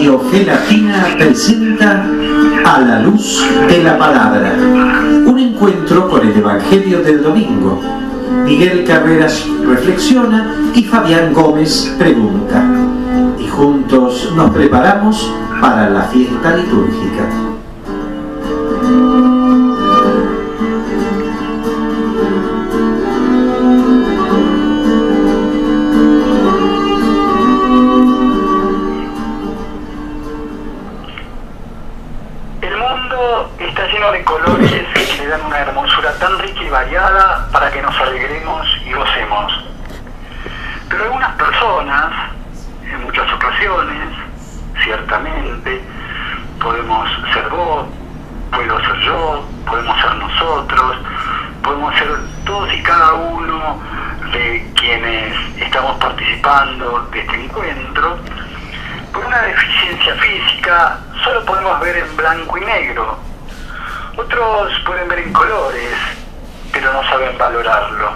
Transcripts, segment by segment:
Radio Fe Latina presenta A la Luz de la Palabra, un encuentro con el Evangelio del domingo. Miguel Carreras reflexiona y Fabián Gómez pregunta. Y juntos nos preparamos para la fiesta litúrgica. Está lleno de colores que le dan una hermosura tan rica y variada para que nos alegremos y gocemos. Pero algunas personas, en muchas ocasiones, ciertamente, podemos ser vos, puedo ser yo, podemos ser nosotros, podemos ser todos y cada uno de quienes estamos participando de este encuentro. Por una deficiencia física solo podemos ver en blanco y negro. Otros pueden ver en colores, pero no saben valorarlo.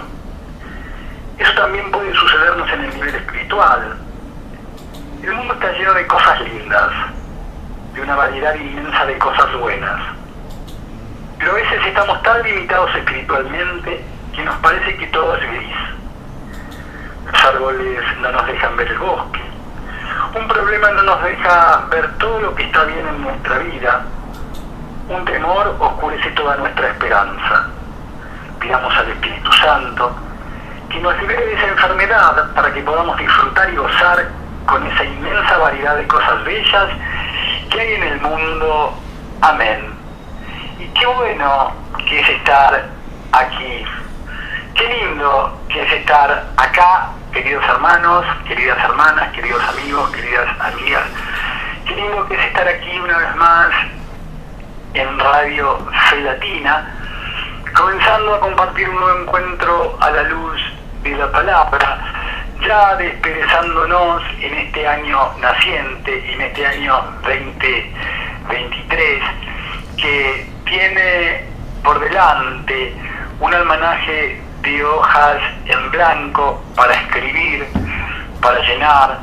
Eso también puede sucedernos en el nivel espiritual. El mundo está lleno de cosas lindas, de una variedad inmensa de cosas buenas. Pero a veces estamos tan limitados espiritualmente que nos parece que todo es gris. Los árboles no nos dejan ver el bosque. Un problema no nos deja ver todo lo que está bien en nuestra vida. Un temor oscurece toda nuestra esperanza. Pidamos al Espíritu Santo que nos libere de esa enfermedad para que podamos disfrutar y gozar con esa inmensa variedad de cosas bellas que hay en el mundo. Amén. Y qué bueno que es estar aquí. Qué lindo que es estar acá, queridos hermanos, queridas hermanas, queridos amigos, queridas amigas. Qué lindo que es estar aquí una vez más en Radio Fe Latina, comenzando a compartir un nuevo encuentro a la luz de la palabra, ya desperezándonos en este año naciente, en este año 2023, que tiene por delante un almanaque de hojas en blanco para escribir, para llenar,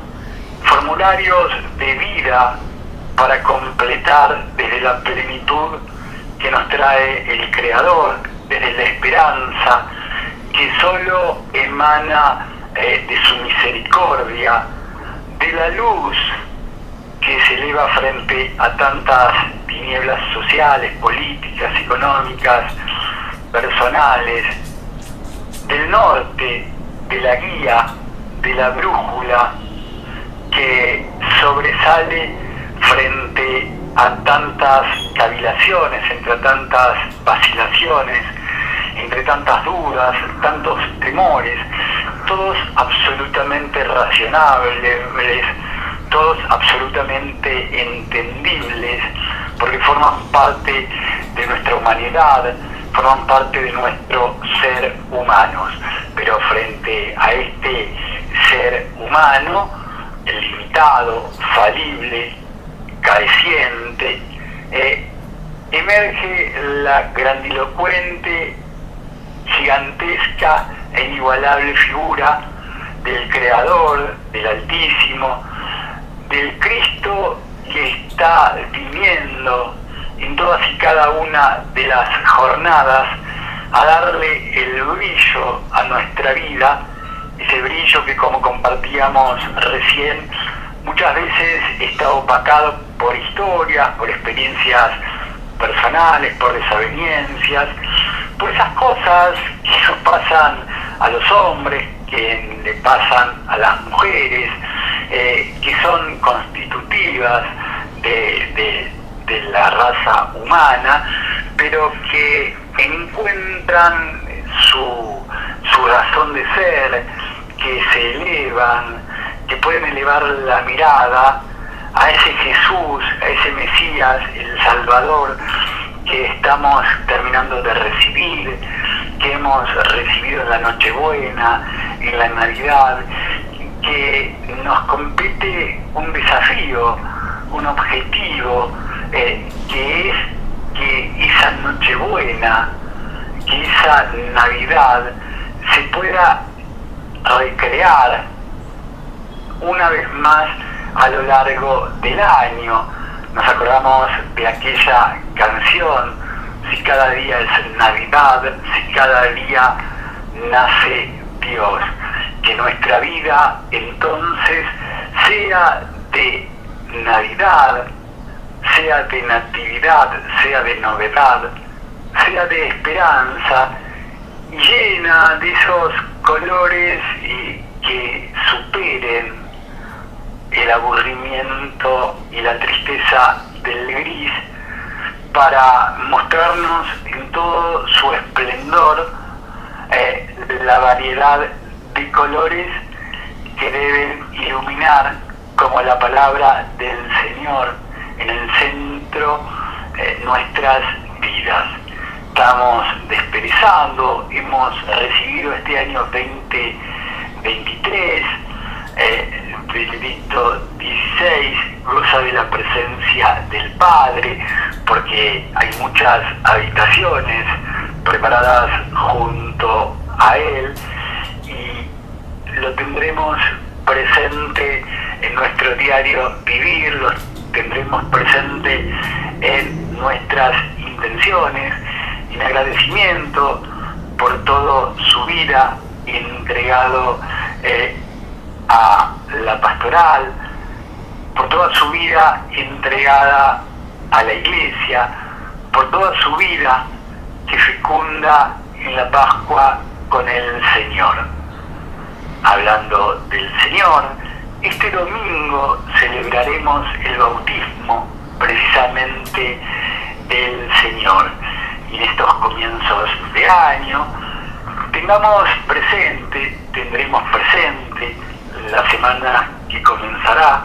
formularios de vida para completar desde la plenitud que nos trae el Creador, desde la esperanza que solo emana de su misericordia, de la luz que se eleva frente a tantas tinieblas sociales, políticas, económicas, personales, del norte, de la guía, de la brújula que sobresale frente a tantas cavilaciones, entre tantas vacilaciones, entre tantas dudas, tantos temores, todos absolutamente razonables, todos absolutamente entendibles, porque forman parte de nuestra humanidad, forman parte de nuestro ser humanos. Pero frente a este ser humano, limitado, falible, careciente, emerge la grandilocuente, gigantesca e inigualable figura del Creador, del Altísimo, del Cristo que está viniendo en todas y cada una de las jornadas a darle el brillo a nuestra vida, ese brillo que, como compartíamos recién, muchas veces está opacado por historias, por experiencias personales, por desavenencias, por esas cosas que nos pasan a los hombres, que le pasan a las mujeres, que son constitutivas de la raza humana, pero que encuentran su razón de ser, que se elevan, que pueden elevar la mirada a ese Jesús, a ese Mesías, el Salvador, que estamos terminando de recibir, que hemos recibido en la Nochebuena, en la Navidad, que nos compete un desafío, un objetivo, que es que esa Nochebuena, que esa Navidad se pueda recrear una vez más a lo largo del año. Nos acordamos de aquella canción, si cada día es Navidad, si cada día nace Dios. Que nuestra vida entonces sea de Navidad, sea de natividad, sea de novedad, sea de esperanza, llena de esos colores y que superen el aburrimiento y la tristeza del gris, para mostrarnos en todo su esplendor la variedad de colores que deben iluminar como la palabra del Señor en el centro nuestras vidas. Estamos desperezando, hemos recibido este año 2023, Benedicto XVI goza de la presencia del Padre, porque hay muchas habitaciones preparadas junto a Él, y lo tendremos presente en nuestro diario vivir, lo tendremos presente en nuestras intenciones, en agradecimiento por toda su vida entregado a la pastoral, por toda su vida entregada a la Iglesia, por toda su vida que fecunda en la Pascua con el Señor. Hablando del Señor, este domingo celebraremos el bautismo precisamente del Señor. Y en estos comienzos de año tendremos presente la semana que comenzará,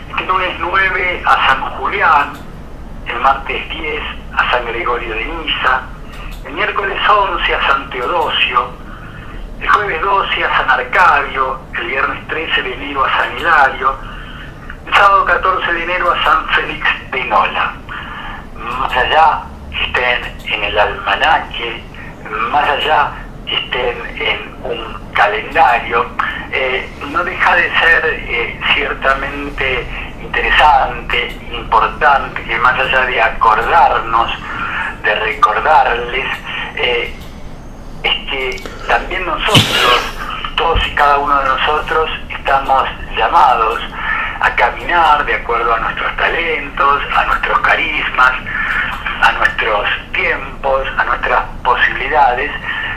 este lunes 9 a San Julián, el martes 10 a San Gregorio de Niza, el miércoles 11 a San Teodosio, el jueves 12 a San Arcadio, el viernes 13 de enero a San Hilario, el sábado 14 de enero a San Félix de Nola. Más allá que estén en el almanaque, más allá que estén en un calendario, no deja de ser ciertamente interesante, importante, que más allá de acordarnos, de recordarles, es que también nosotros, todos y cada uno de nosotros, estamos llamados a caminar de acuerdo a nuestros talentos, a nuestros carismas, a nuestros tiempos, a nuestras posibilidades.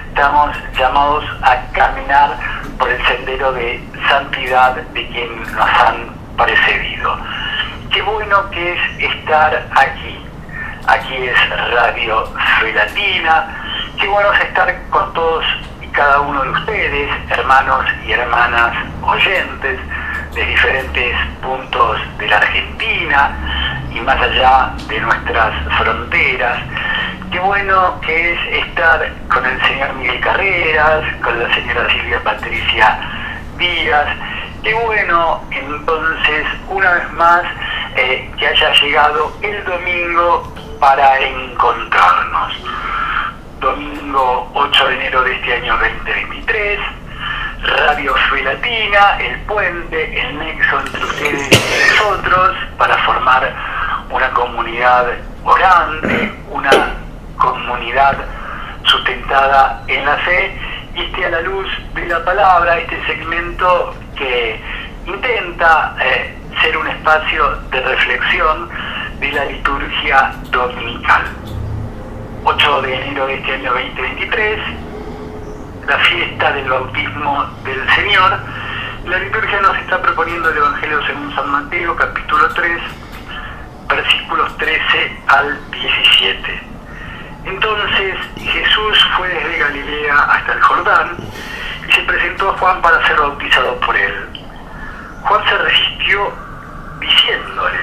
Estamos llamados a caminar por el sendero de santidad de quien nos han precedido. Qué bueno que es estar aquí. Aquí es Radio Fe Latina. Qué bueno es estar con todos y cada uno de ustedes, hermanos y hermanas oyentes de diferentes puntos de la Argentina y más allá de nuestras fronteras. Qué bueno que es estar con el señor Miguel Carreras, con la señora Silvia Patricia Díaz. Qué bueno entonces, una vez más, que haya llegado el domingo para encontrarnos. Domingo 8 de enero de este año 2023, Radio Fe Latina, el puente, el nexo entre ustedes y nosotros para formar una comunidad orante, una comunidad sustentada en la fe, y a la luz de la palabra, este segmento que intenta ser un espacio de reflexión de la liturgia dominical. 8 de enero de este año 2023, la fiesta del bautismo del Señor. La liturgia nos está proponiendo el Evangelio según San Mateo, capítulo 3, versículos 13 al 17. Entonces Jesús fue desde Galilea hasta el Jordán y se presentó a Juan para ser bautizado por él. Juan se resistió diciéndole: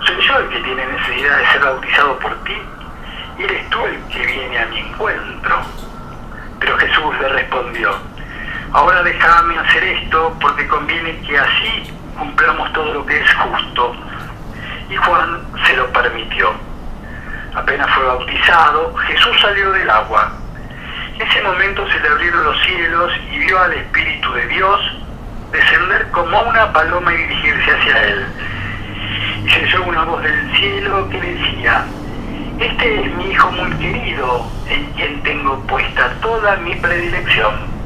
¿soy yo el que tiene necesidad de ser bautizado por ti? ¿Y eres tú el que viene a mi encuentro? Pero Jesús le respondió: ahora déjame hacer esto, porque conviene que así cumplamos todo lo que es justo. Y Juan se lo permitió. Apenas fue bautizado, Jesús salió del agua. En ese momento se le abrieron los cielos y vio al Espíritu de Dios descender como una paloma y dirigirse hacia él. Y se oyó una voz del cielo que decía: este es mi hijo muy querido, en quien tengo puesta toda mi predilección.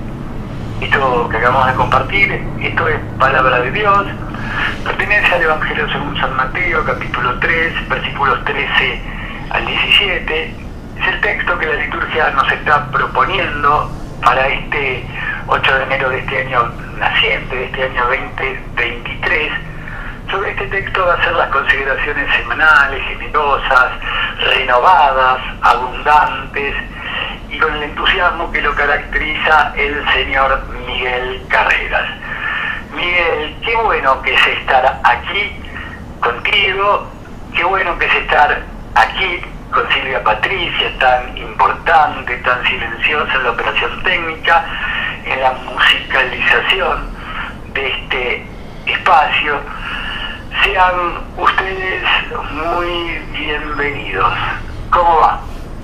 Esto que acabamos de compartir, esto es palabra de Dios, pertenece al Evangelio según San Mateo, capítulo 3, versículos 13 al 17. Es el texto que la liturgia nos está proponiendo para este 8 de enero de este año naciente, de este año 2023. Sobre este texto va a ser las consideraciones semanales, generosas, renovadas, abundantes y con el entusiasmo que lo caracteriza el señor Miguel Carreras. Miguel, qué bueno que es estar aquí contigo, qué bueno que es estar aquí con Silvia Patricia, tan importante, tan silenciosa en la operación técnica, en la musicalización de este espacio. Sean ustedes muy bienvenidos. ¿Cómo va?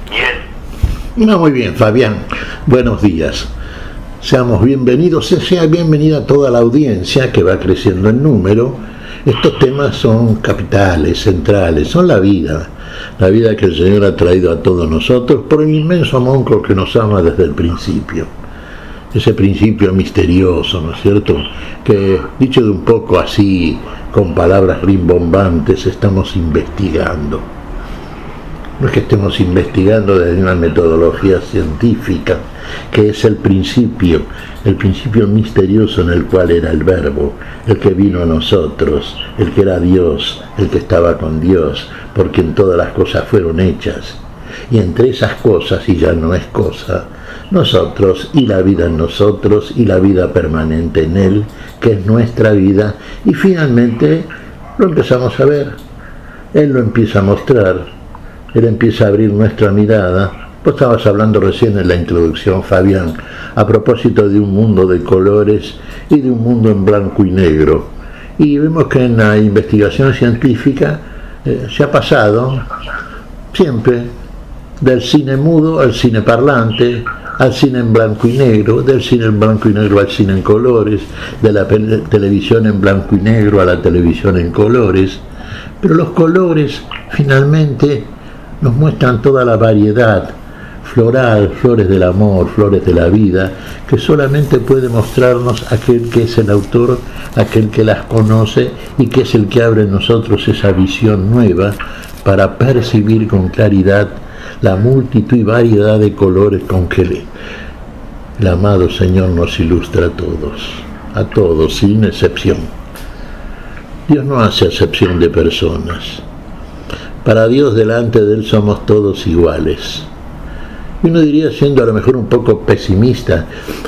Bien. No, muy bien, Fabián. Buenos días. Seamos bienvenidos, sea bienvenida toda la audiencia que va creciendo en número. Estos temas son capitales, centrales, son la vida que el Señor ha traído a todos nosotros por el inmenso amor que nos ama desde el principio. Ese principio misterioso, ¿no es cierto?, que, dicho de un poco así, con palabras rimbombantes, estamos investigando. No es que estemos investigando desde una metodología científica, que es el principio misterioso en el cual era el Verbo, el que vino a nosotros, el que era Dios, el que estaba con Dios, por quien todas las cosas fueron hechas. Y entre esas cosas, y ya no es cosa, nosotros y la vida en nosotros y la vida permanente en Él, que es nuestra vida, y finalmente lo empezamos a ver. Él lo empieza a mostrar, Él empieza a abrir nuestra mirada. Vos estabas hablando recién en la introducción, Fabián, a propósito de un mundo de colores y de un mundo en blanco y negro. Y vemos que en la investigación científica se ha pasado siempre del cine mudo al cine parlante, al cine en blanco y negro, del cine en blanco y negro al cine en colores, de la televisión en blanco y negro a la televisión en colores. Pero los colores finalmente nos muestran toda la variedad floral, flores del amor, flores de la vida, que solamente puede mostrarnos aquel que es el autor, aquel que las conoce y que es el que abre en nosotros esa visión nueva para percibir con claridad la multitud y variedad de colores con que el amado Señor nos ilustra a todos, sin excepción. Dios no hace excepción de personas. Para Dios, delante de Él somos todos iguales. Y uno diría, siendo a lo mejor un poco pesimista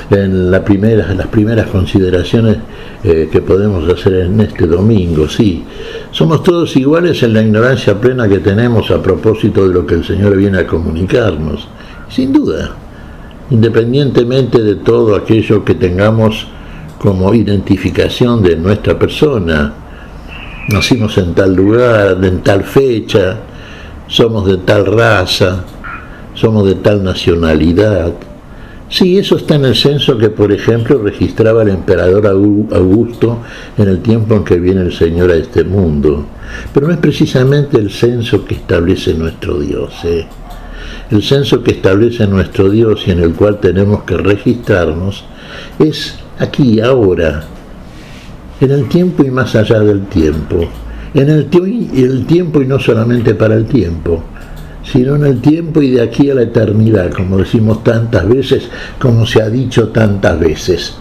en las primeras consideraciones que podemos hacer en este domingo, sí, somos todos iguales en la ignorancia plena que tenemos a propósito de lo que el Señor viene a comunicarnos. Sin duda, independientemente de todo aquello que tengamos como identificación de nuestra persona, nacimos en tal lugar, en tal fecha, somos de tal raza, somos de tal nacionalidad. Sí, eso está en el censo que, por ejemplo, registraba el emperador Augusto en el tiempo en que viene el Señor a este mundo. Pero no es precisamente el censo que establece nuestro Dios. El censo que establece nuestro Dios y en el cual tenemos que registrarnos es aquí, ahora, en el tiempo y más allá del tiempo. En el tiempo y no solamente para el tiempo, sino en el tiempo y de aquí a la eternidad, como decimos tantas veces, como se ha dicho tantas veces.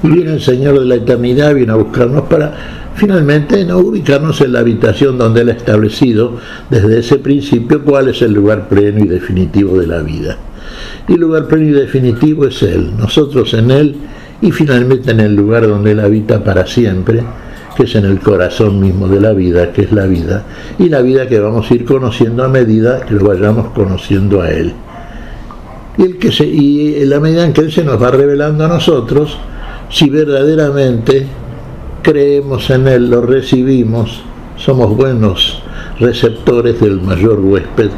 Y viene el Señor de la eternidad, viene a buscarnos para finalmente no ubicarnos en la habitación donde Él ha establecido desde ese principio cuál es el lugar pleno y definitivo de la vida. Y el lugar pleno y definitivo es Él, nosotros en Él y finalmente en el lugar donde Él habita para siempre, que es en el corazón mismo de la vida, que es la vida, y la vida que vamos a ir conociendo a medida que lo vayamos conociendo a Él. Y en la medida en que Él se nos va revelando a nosotros, si verdaderamente creemos en Él, lo recibimos somos buenos receptores del mayor huésped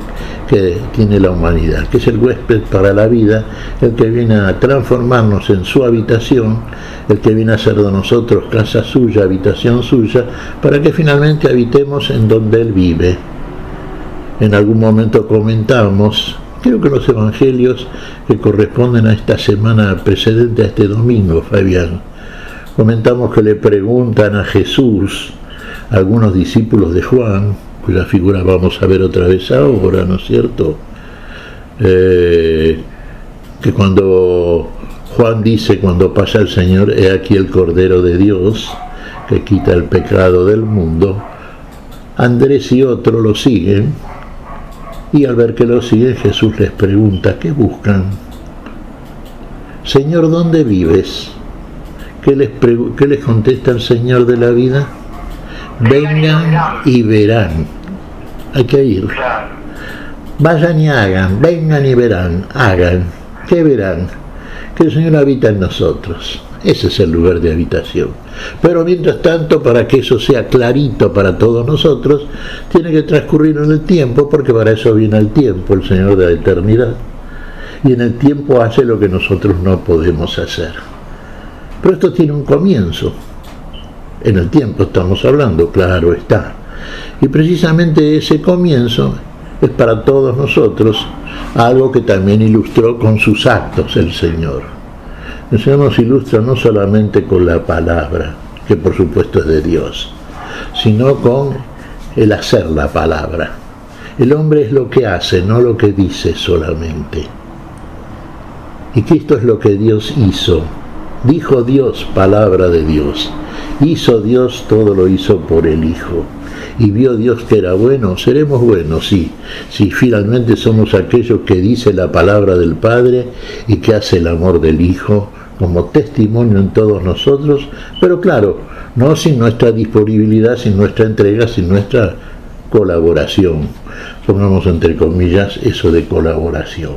que tiene la humanidad, que es el huésped para la vida, el que viene a transformarnos en su habitación, el que viene a hacer de nosotros casa suya, habitación suya, para que finalmente habitemos en donde Él vive. En algún momento comentamos, creo que los evangelios que corresponden a esta semana precedente a este domingo, Fabián, comentamos que le preguntan a Jesús, algunos discípulos de Juan, cuya figura vamos a ver otra vez ahora, ¿no es cierto? Que cuando Juan dice, cuando pasa el Señor, he aquí el Cordero de Dios, que quita el pecado del mundo, Andrés y otro lo siguen, y al ver que lo siguen, Jesús les pregunta, ¿qué buscan? Señor, ¿dónde vives? ¿Qué les contesta el Señor de la vida? Vengan y verán. Hay que ir. Vayan y hagan, vengan y verán, hagan. ¿Qué verán? Que el Señor habita en nosotros. Ese es el lugar de habitación. Pero mientras tanto, para que eso sea clarito para todos nosotros, tiene que transcurrir en el tiempo, porque para eso viene el tiempo, el Señor de la eternidad. Y en el tiempo hace lo que nosotros no podemos hacer. Pero esto tiene un comienzo. En el tiempo estamos hablando, claro está. Y precisamente ese comienzo es para todos nosotros algo que también ilustró con sus actos el Señor. El Señor nos ilustra no solamente con la palabra, que por supuesto es de Dios, sino con el hacer la palabra. El hombre es lo que hace, no lo que dice solamente. Y Cristo es lo que Dios hizo. Dijo Dios, palabra de Dios. Hizo Dios, todo lo hizo por el Hijo. Y vio Dios que era bueno, seremos buenos, sí. Si finalmente somos aquellos que dice la palabra del Padre y que hace el amor del Hijo como testimonio en todos nosotros, pero claro, no sin nuestra disponibilidad, sin nuestra entrega, sin nuestra colaboración. Pongamos entre comillas eso de colaboración.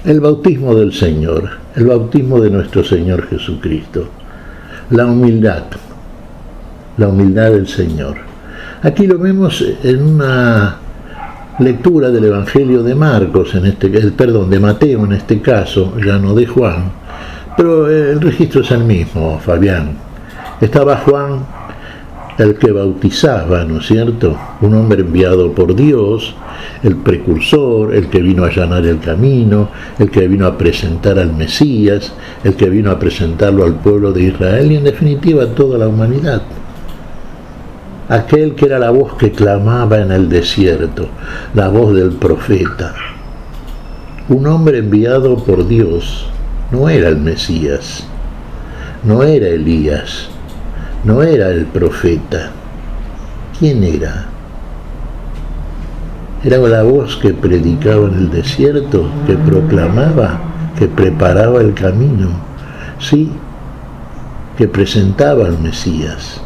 El bautismo del Señor, el bautismo de nuestro Señor Jesucristo, la humildad del Señor. Aquí lo vemos en una lectura del Evangelio de Marcos, de Mateo en este caso, ya no de Juan, pero el registro es el mismo, Fabián. Estaba Juan, el que bautizaba, ¿no es cierto? Un hombre enviado por Dios, el precursor, el que vino a allanar el camino, el que vino a presentar al Mesías, el que vino a presentarlo al pueblo de Israel y en definitiva a toda la humanidad. Aquel que era la voz que clamaba en el desierto, la voz del profeta. Un hombre enviado por Dios, no era el Mesías, no era Elías, no era el profeta. ¿Quién era? Era la voz que predicaba en el desierto, que proclamaba, que preparaba el camino, sí, que presentaba al Mesías.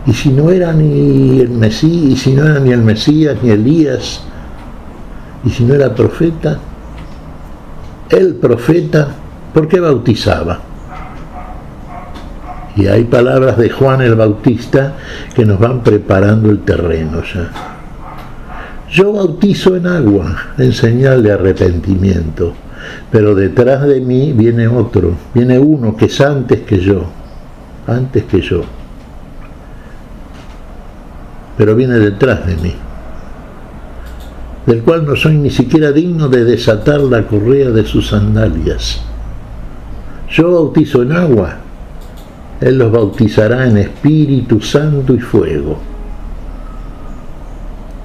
Y si no era ni el Mesías, y si no era ni el Mesías ni Elías, y si no era profeta, el profeta, ¿por qué bautizaba? Y hay palabras de Juan el Bautista que nos van preparando el terreno ya. Yo bautizo en agua, en señal de arrepentimiento, pero detrás de mí viene otro, viene uno que es antes que yo, pero viene detrás de mí, del cual no soy ni siquiera digno de desatar la correa de sus sandalias. Yo bautizo en agua, Él los bautizará en Espíritu Santo y fuego.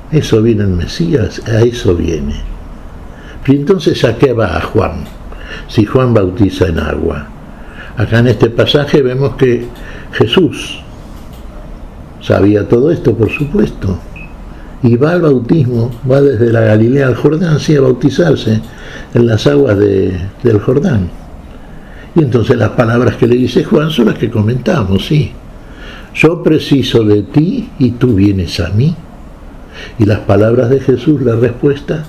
Eso viene el Mesías, a eso viene. Y entonces, ¿a qué va Juan? Si Juan bautiza en agua. Acá en este pasaje vemos que Jesús sabía todo esto, por supuesto, y va al bautismo, va desde la Galilea al Jordán, sí, a bautizarse en las aguas del Jordán. Y entonces las palabras que le dice Juan son las que comentamos, sí. Yo preciso de ti y tú vienes a mí. Y las palabras de Jesús, la respuesta,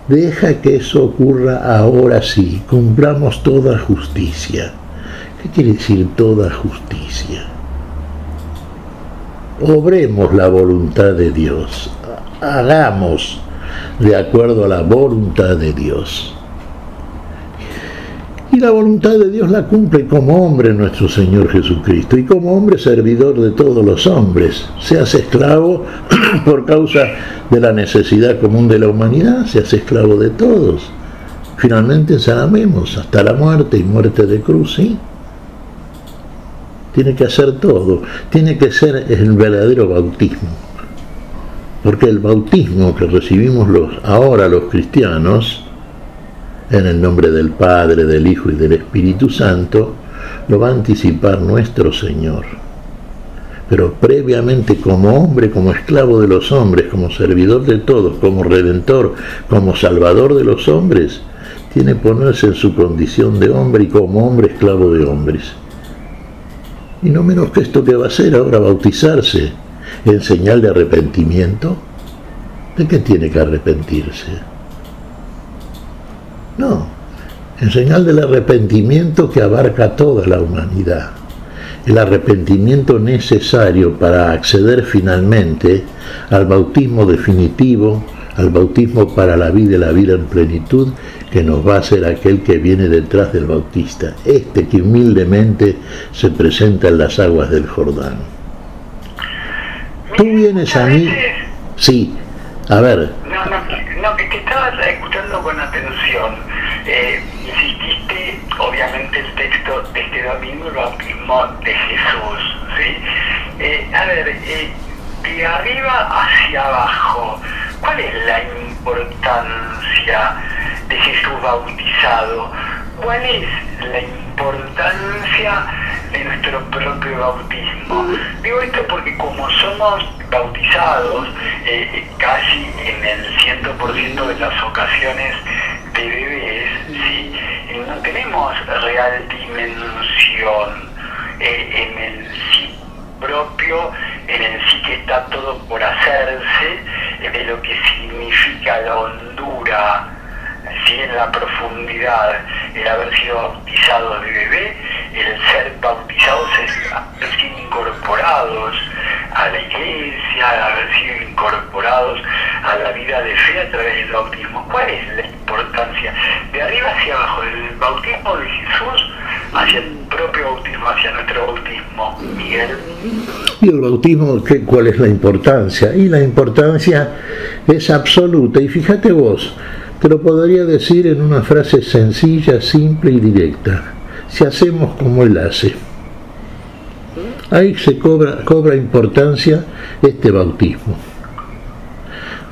deja que eso ocurra ahora sí, cumplamos toda justicia. ¿Qué quiere decir toda justicia? obremos la voluntad de Dios, hagamos de acuerdo a la voluntad de Dios. Y la voluntad de Dios la cumple como hombre nuestro Señor Jesucristo, y como hombre servidor de todos los hombres. Se hace esclavo por causa de la necesidad común de la humanidad, se hace esclavo de todos. Finalmente sanamos hasta la muerte, y muerte de cruz, ¿sí? Tiene que hacer todo, tiene que ser el verdadero bautismo. Porque el bautismo que recibimos ahora los cristianos, en el nombre del Padre, del Hijo y del Espíritu Santo, lo va a anticipar nuestro Señor. Pero previamente, como hombre, como esclavo de los hombres, como servidor de todos, como redentor, como salvador de los hombres, tiene que ponerse en su condición de hombre y como hombre esclavo de hombres. Y no menos que esto que va a hacer ahora, bautizarse en señal de arrepentimiento. ¿De qué tiene que arrepentirse? No, en señal del arrepentimiento que abarca toda la humanidad. El arrepentimiento necesario para acceder finalmente al bautismo definitivo, al bautismo para la vida en plenitud, que nos va a hacer aquel que viene detrás del bautista, este que humildemente se presenta en las aguas del Jordán. Tú vienes a mí, sí, a ver. No, que te estaba escuchando con atención. Insististe, obviamente, el texto de este domingo, el bautismo de Jesús, ¿sí? De arriba hacia abajo, ¿cuál es la importancia de Jesús bautizado? ¿Cuál es la importancia de nuestro propio bautismo? Digo esto porque como somos bautizados casi en el 100% de las ocasiones de bebés, ¿sí? No tenemos real dimensión en el sí propio, en el sí que está todo por hacerse, de lo que significa la hondura, ¿sí? En la profundidad, el haber sido bautizado de bebé, el ser bautizados es haber sido incorporados a la iglesia, al haber sido incorporados a la vida de fe a través del bautismo. ¿Cuál es la importancia de arriba hacia abajo, del bautismo de Jesús hacia el propio bautismo, hacia nuestro bautismo, Miguel? Y el bautismo, ¿cuál es la importancia? Y la importancia es absoluta. Y fíjate vos, te lo podría decir en una frase sencilla, simple y directa. Si hacemos como Él hace. Ahí se cobra importancia este bautismo.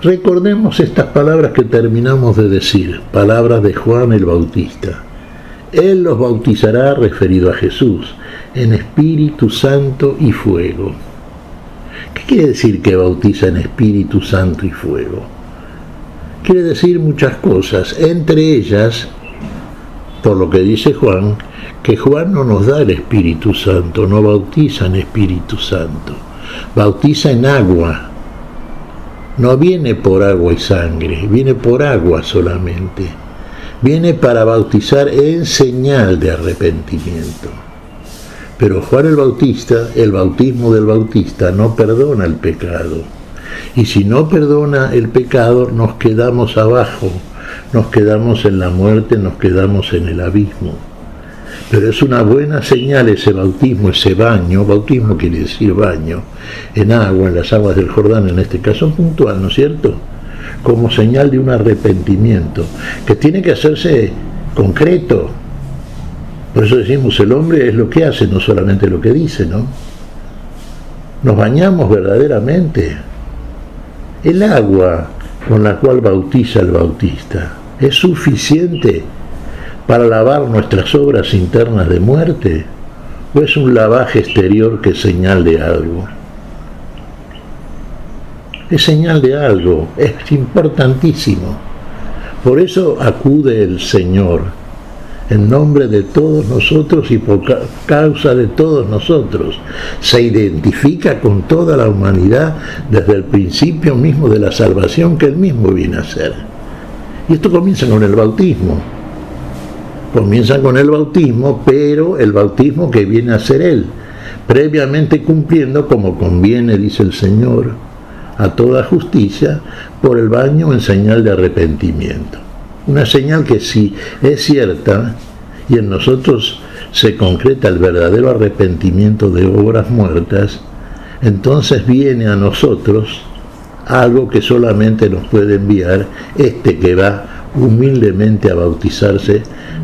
Recordemos estas palabras que terminamos de decir, palabras de Juan el Bautista. Él los bautizará, referido a Jesús, en Espíritu Santo y fuego. ¿Qué quiere decir que bautiza en Espíritu Santo y fuego? Quiere decir muchas cosas, entre ellas, por lo que dice Juan, que Juan no nos da el Espíritu Santo, no bautiza en Espíritu Santo, bautiza en agua. No viene por agua y sangre, viene por agua solamente. Viene para bautizar en señal de arrepentimiento. Pero Juan el Bautista, el bautismo del Bautista, no perdona el pecado. Y si no perdona el pecado, nos quedamos abajo, nos quedamos en la muerte, nos quedamos en el abismo. Pero es una buena señal ese bautismo, ese baño, bautismo quiere decir baño, en agua, en las aguas del Jordán, en este caso puntual, ¿no es cierto? Como señal de un arrepentimiento, que tiene que hacerse concreto. Por eso decimos, el hombre es lo que hace, no solamente lo que dice, ¿no? Nos bañamos verdaderamente. El agua con la cual bautiza el Bautista es suficiente para lavar nuestras obras internas de muerte, o es un lavaje exterior que es señal de algo. Es señal de algo, es importantísimo. Por eso acude el Señor en nombre de todos nosotros y por causa de todos nosotros. Se identifica con toda la humanidad desde el principio mismo de la salvación que Él mismo viene a hacer. Y esto comienza con el bautismo. Comienza con el bautismo, pero el bautismo que viene a hacer Él. previamente cumpliendo como conviene, dice el Señor, a toda justicia, por el baño en señal de arrepentimiento. Una señal que si es cierta y en nosotros se concreta el verdadero arrepentimiento de obras muertas, entonces viene a nosotros algo que solamente nos puede enviar este que va humildemente a bautizarse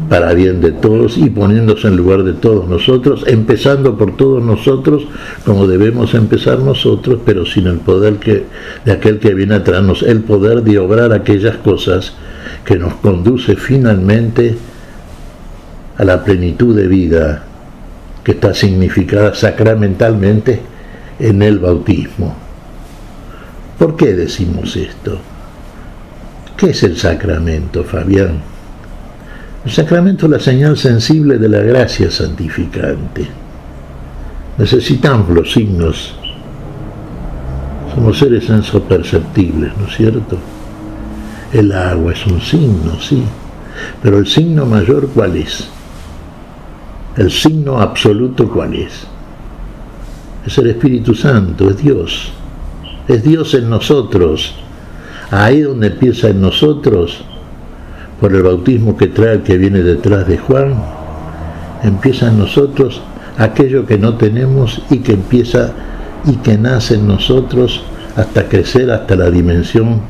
para bien de todos y poniéndose en lugar de todos nosotros, empezando por todos nosotros como debemos empezar nosotros, pero sin el poder de aquel que viene a traernos el poder de obrar aquellas cosas que nos conduce finalmente a la plenitud de vida que está significada sacramentalmente en el bautismo. ¿Por qué decimos esto? ¿Qué es el sacramento, Fabián? El sacramento es la señal sensible de la gracia santificante. Necesitamos los signos. Somos seres sensoperceptibles, ¿no es cierto? El agua es un signo, sí. Pero el signo mayor, ¿cuál es? El signo absoluto, ¿cuál es? Es el Espíritu Santo, es Dios. Es Dios en nosotros. Ahí donde empieza en nosotros, por el bautismo que trae el que viene detrás de Juan, empieza en nosotros aquello que no tenemos y que empieza y que nace en nosotros hasta crecer hasta la dimensión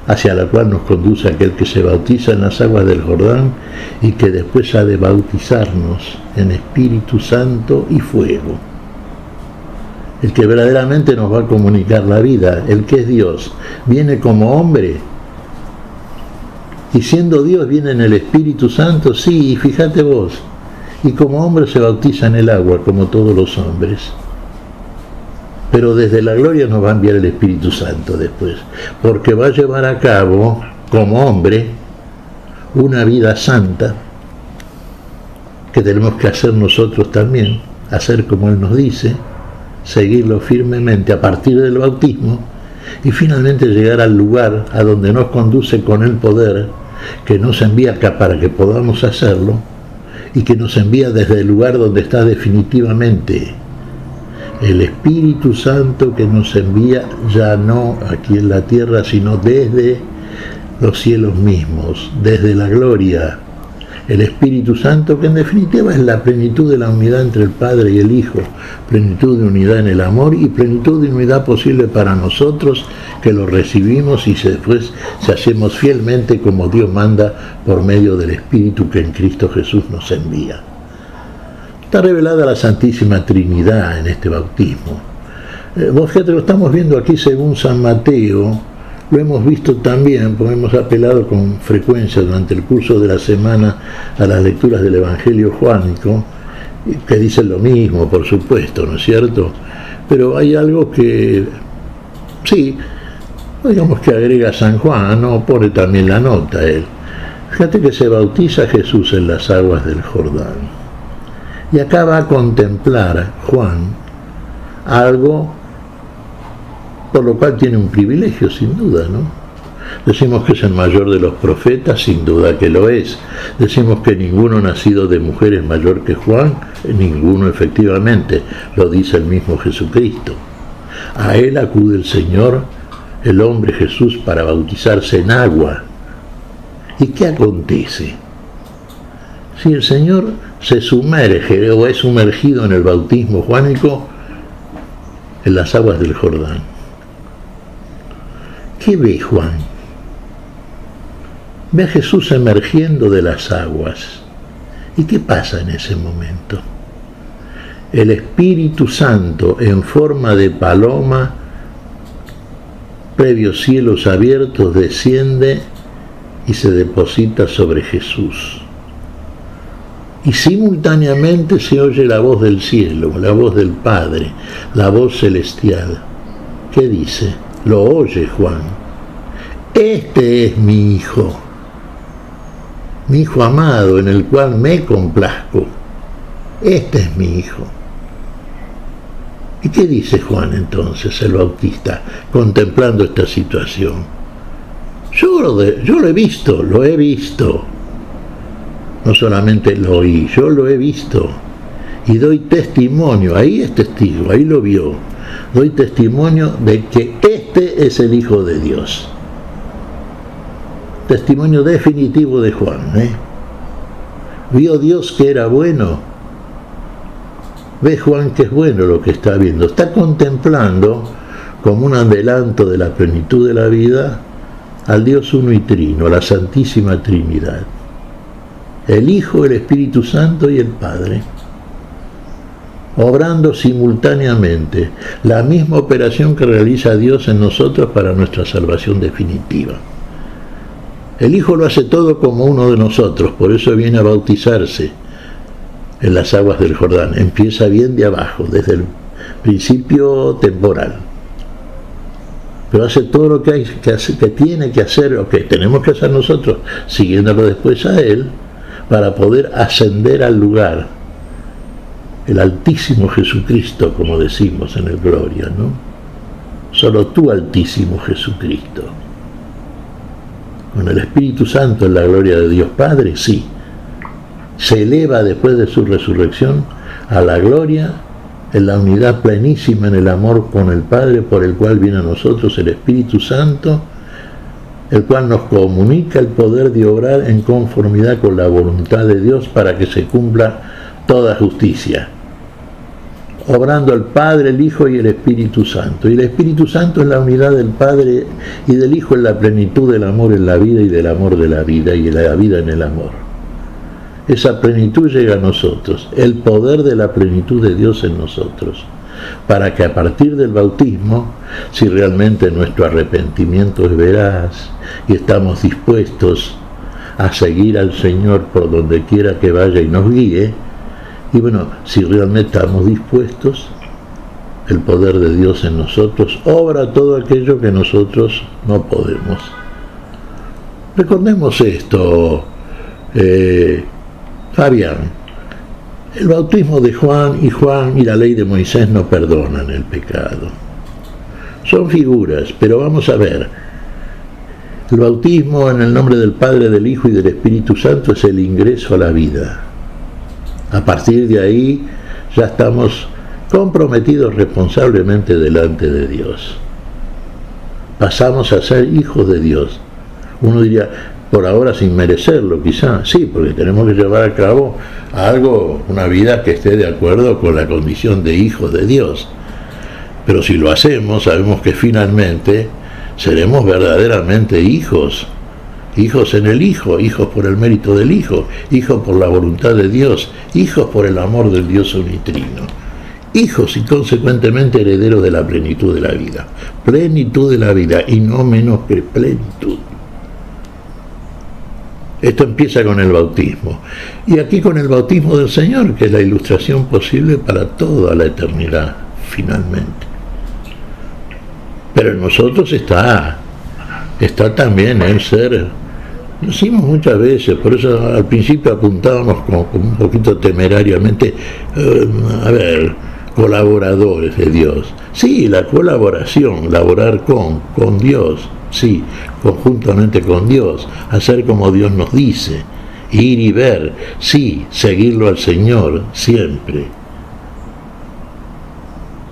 hacia la cual nos conduce aquel que se bautiza en las aguas del Jordán y que después ha de bautizarnos en Espíritu Santo y fuego. El que verdaderamente nos va a comunicar la vida, el que es Dios, viene como hombre y siendo Dios viene en el Espíritu Santo, sí, y fíjate vos, y como hombre se bautiza en el agua como todos los hombres. Pero desde la gloria nos va a enviar el Espíritu Santo después, porque va a llevar a cabo, como hombre, una vida santa, que tenemos que hacer nosotros también, hacer como Él nos dice, seguirlo firmemente a partir del bautismo, y finalmente llegar al lugar a donde nos conduce con el poder que nos envía acá para que podamos hacerlo, y que nos envía desde el lugar donde está definitivamente el Espíritu Santo, que nos envía ya no aquí en la tierra, sino desde los cielos mismos, desde la gloria. El Espíritu Santo, que en definitiva es la plenitud de la unidad entre el Padre y el Hijo, plenitud de unidad en el amor y plenitud de unidad posible para nosotros, que lo recibimos y después se hacemos fielmente como Dios manda por medio del Espíritu que en Cristo Jesús nos envía. Está revelada la Santísima Trinidad en este bautismo. Vos fíjate, lo estamos viendo aquí según San Mateo, lo hemos visto también, porque hemos apelado con frecuencia durante el curso de la semana a las lecturas del Evangelio juánico, que dicen lo mismo, por supuesto, ¿no es cierto? Pero hay algo que, sí, digamos que agrega San Juan, ¿no? Pone también la nota él. Fíjate que se bautiza Jesús en las aguas del Jordán. Y acá va a contemplar Juan algo por lo cual tiene un privilegio, sin duda, ¿no? Decimos que es el mayor de los profetas, sin duda que lo es. Decimos que ninguno nacido de mujer es mayor que Juan, ninguno efectivamente, lo dice el mismo Jesucristo. A él acude el Señor, el hombre Jesús, para bautizarse en agua. ¿Y qué acontece? Si el Señor se sumerge o es sumergido en el bautismo juánico en las aguas del Jordán, ¿qué ve Juan? Ve a Jesús emergiendo de las aguas. ¿Y qué pasa en ese momento? El Espíritu Santo en forma de paloma, previos cielos abiertos, desciende y se deposita sobre Jesús. Y simultáneamente se oye la voz del cielo, la voz del Padre, la voz celestial. ¿Qué dice? Lo oye Juan. Este es mi Hijo amado, en el cual me complazco. Este es mi Hijo. ¿Y qué dice Juan entonces, el Bautista, contemplando esta situación? Yo lo he visto. No solamente lo oí, yo lo he visto. y doy testimonio, ahí es testigo, ahí lo vio, doy testimonio de que este es el Hijo de Dios. Testimonio definitivo de Juan, ¿Vio Dios que era bueno? Ve Juan que es bueno lo que está viendo. Está contemplando como un adelanto de la plenitud de la vida al Dios uno y trino, la Santísima Trinidad. El Hijo, el Espíritu Santo y el Padre, obrando simultáneamente la misma operación que realiza Dios en nosotros para nuestra salvación definitiva. El Hijo lo hace todo como uno de nosotros, por eso viene a bautizarse en las aguas del Jordán. Empieza bien de abajo, desde el principio temporal. Pero hace todo lo que tiene que hacer, o que tenemos que hacer nosotros, siguiéndolo después a Él, para poder ascender al lugar, el Altísimo Jesucristo, como decimos en el Gloria, ¿no? Solo tú, Altísimo Jesucristo. Con el Espíritu Santo en la gloria de Dios Padre, sí. Se eleva después de su resurrección a la gloria, en la unidad plenísima en el amor con el Padre, por el cual viene a nosotros el Espíritu Santo, el cual nos comunica el poder de obrar en conformidad con la voluntad de Dios para que se cumpla toda justicia. Obrando el Padre, el Hijo y el Espíritu Santo. Y el Espíritu Santo es la unidad del Padre y del Hijo en la plenitud del amor en la vida y del amor de la vida y de la vida en el amor. Esa plenitud llega a nosotros, el poder de la plenitud de Dios en nosotros, para que a partir del bautismo, si realmente nuestro arrepentimiento es veraz y estamos dispuestos a seguir al Señor por donde quiera que vaya y nos guíe, y bueno, si realmente estamos dispuestos, el poder de Dios en nosotros obra todo aquello que nosotros no podemos. Recordemos esto, Fabián. El bautismo de Juan y la ley de Moisés no perdonan el pecado. Son figuras, pero vamos a ver. El bautismo en el nombre del Padre, del Hijo y del Espíritu Santo es el ingreso a la vida. A partir de ahí ya estamos comprometidos responsablemente delante de Dios. Pasamos a ser hijos de Dios. Uno diría, por ahora sin merecerlo quizá, sí, porque tenemos que llevar a cabo algo, una vida que esté de acuerdo con la condición de hijos de Dios. Pero si lo hacemos, sabemos que finalmente seremos verdaderamente hijos. Hijos en el Hijo, hijos por el mérito del Hijo, hijos por la voluntad de Dios, hijos por el amor del Dios unitrino. Hijos y consecuentemente herederos de la plenitud de la vida. Plenitud de la vida y no menos que plenitud. Esto empieza con el bautismo. Y aquí con el bautismo del Señor, que es la ilustración posible para toda la eternidad, finalmente. Pero en nosotros está también el ser, lo decimos muchas veces, por eso al principio apuntábamos como un poquito temerariamente, colaboradores de Dios. Sí, la colaboración, laborar con Dios, sí, conjuntamente con Dios, hacer como Dios nos dice, ir y ver, sí, seguirlo al Señor, siempre.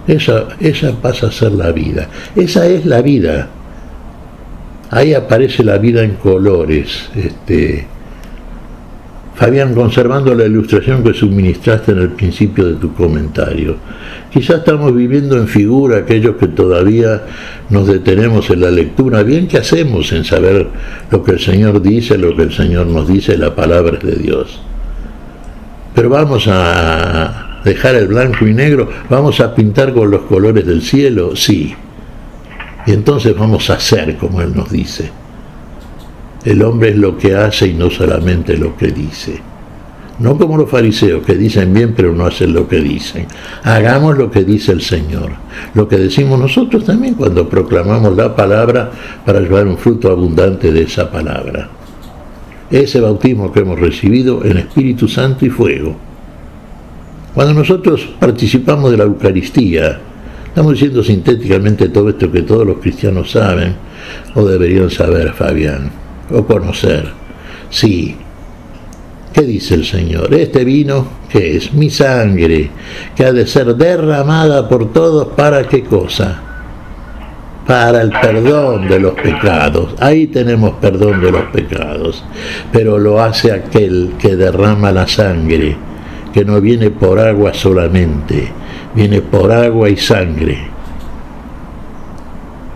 Esa pasa a ser la vida, esa es la vida. Ahí aparece la vida en colores, Fabián, conservando la ilustración que suministraste en el principio de tu comentario. Quizás estamos viviendo en figura aquellos que todavía nos detenemos en la lectura. Bien, ¿qué hacemos en saber lo que el Señor dice, lo que el Señor nos dice, la palabra de Dios? Pero vamos a dejar el blanco y negro, vamos a pintar con los colores del cielo, sí. Y entonces vamos a hacer como Él nos dice. El hombre es lo que hace y no solamente lo que dice. No como los fariseos que dicen bien pero no hacen lo que dicen. Hagamos lo que dice el Señor. Lo que decimos nosotros también cuando proclamamos la palabra para llevar un fruto abundante de esa palabra. Ese bautismo que hemos recibido en Espíritu Santo y fuego. Cuando nosotros participamos de la Eucaristía, estamos diciendo sintéticamente todo esto que todos los cristianos saben, o deberían saber, Fabián, o conocer. Sí. ¿Qué dice el Señor? Este vino ¿Qué es? Mi sangre, que ha de ser derramada por todos, ¿para qué cosa? Para el perdón de los pecados. Ahí tenemos perdón de los pecados, pero lo hace aquel que derrama la sangre, que no viene por agua solamente, viene por agua y sangre,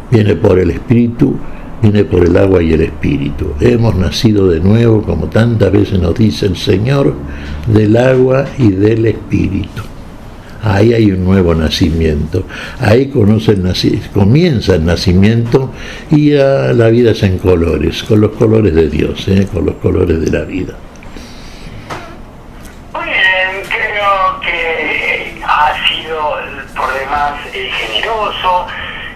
viene por el Espíritu, viene por el agua y el Espíritu. Hemos nacido de nuevo, como tantas veces nos dice el Señor, del agua y del Espíritu. Ahí hay un nuevo nacimiento, ahí comienza el nacimiento, y ya la vida es en colores, con los colores de Dios, con los colores de la vida. Muy bien, creo que ha sido por demás generoso,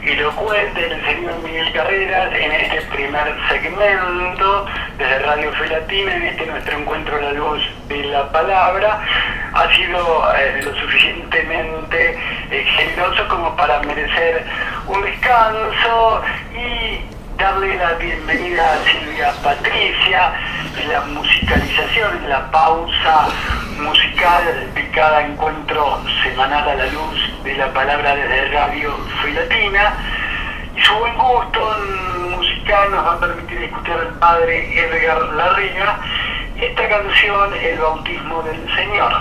elocuente el señor Miguel Carreras en este primer segmento desde Radio Fe Latina, en este nuestro encuentro a la luz de la palabra. Ha sido lo suficientemente generoso como para merecer un descanso y darle la bienvenida a Silvia Patricia en la musicalización, en la pausa musical de cada encuentro semanal a la luz de la palabra desde Radio Fe Latina. Y su buen gusto musical nos va a permitir escuchar al padre Edgar Larriga esta canción, El bautismo del Señor.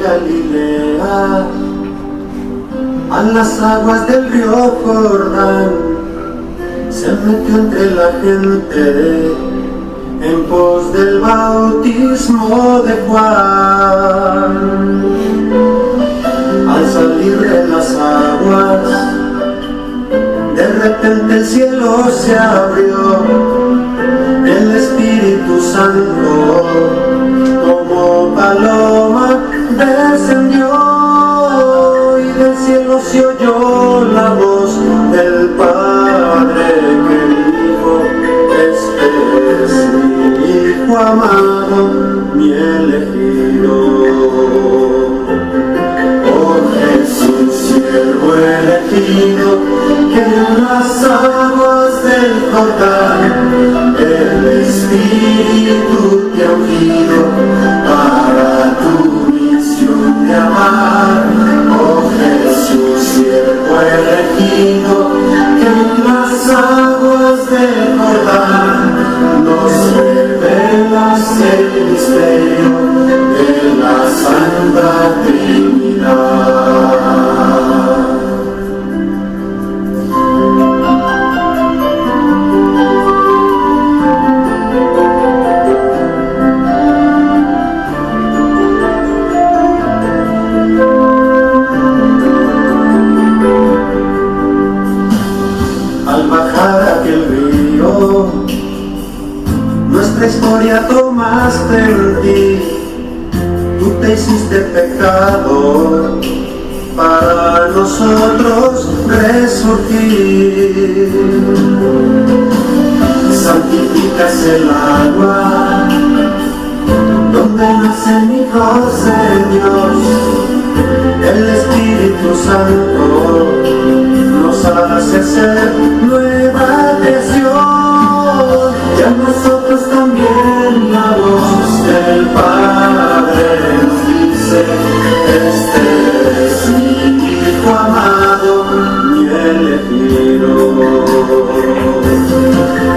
Galilea, a las aguas del río Jordán, se metió entre la gente en pos del bautismo de Juan. Al salir de las aguas, de repente el cielo se abrió, el Espíritu Santo como paloma descendió, y del cielo se oyó la voz del Padre que dijo: este es mi Hijo amado, mi elegido. Oh Jesús, siervo elegido, que en las aguas del Jordán el Espíritu te ha ungido para tu de amar. Oh Jesús, siervo elegido, que en las aguas del Jordán nos revelas el misterio de la Santa Trinidad. Nuestra historia tomaste en ti, tú te hiciste pecado para nosotros resurgir. Santificas el agua donde nacen hijos de Dios, el Espíritu Santo nos hace ser nueva creación. Y a nosotros también la voz del Padre nos dice: este es mi Hijo amado, mi elegido.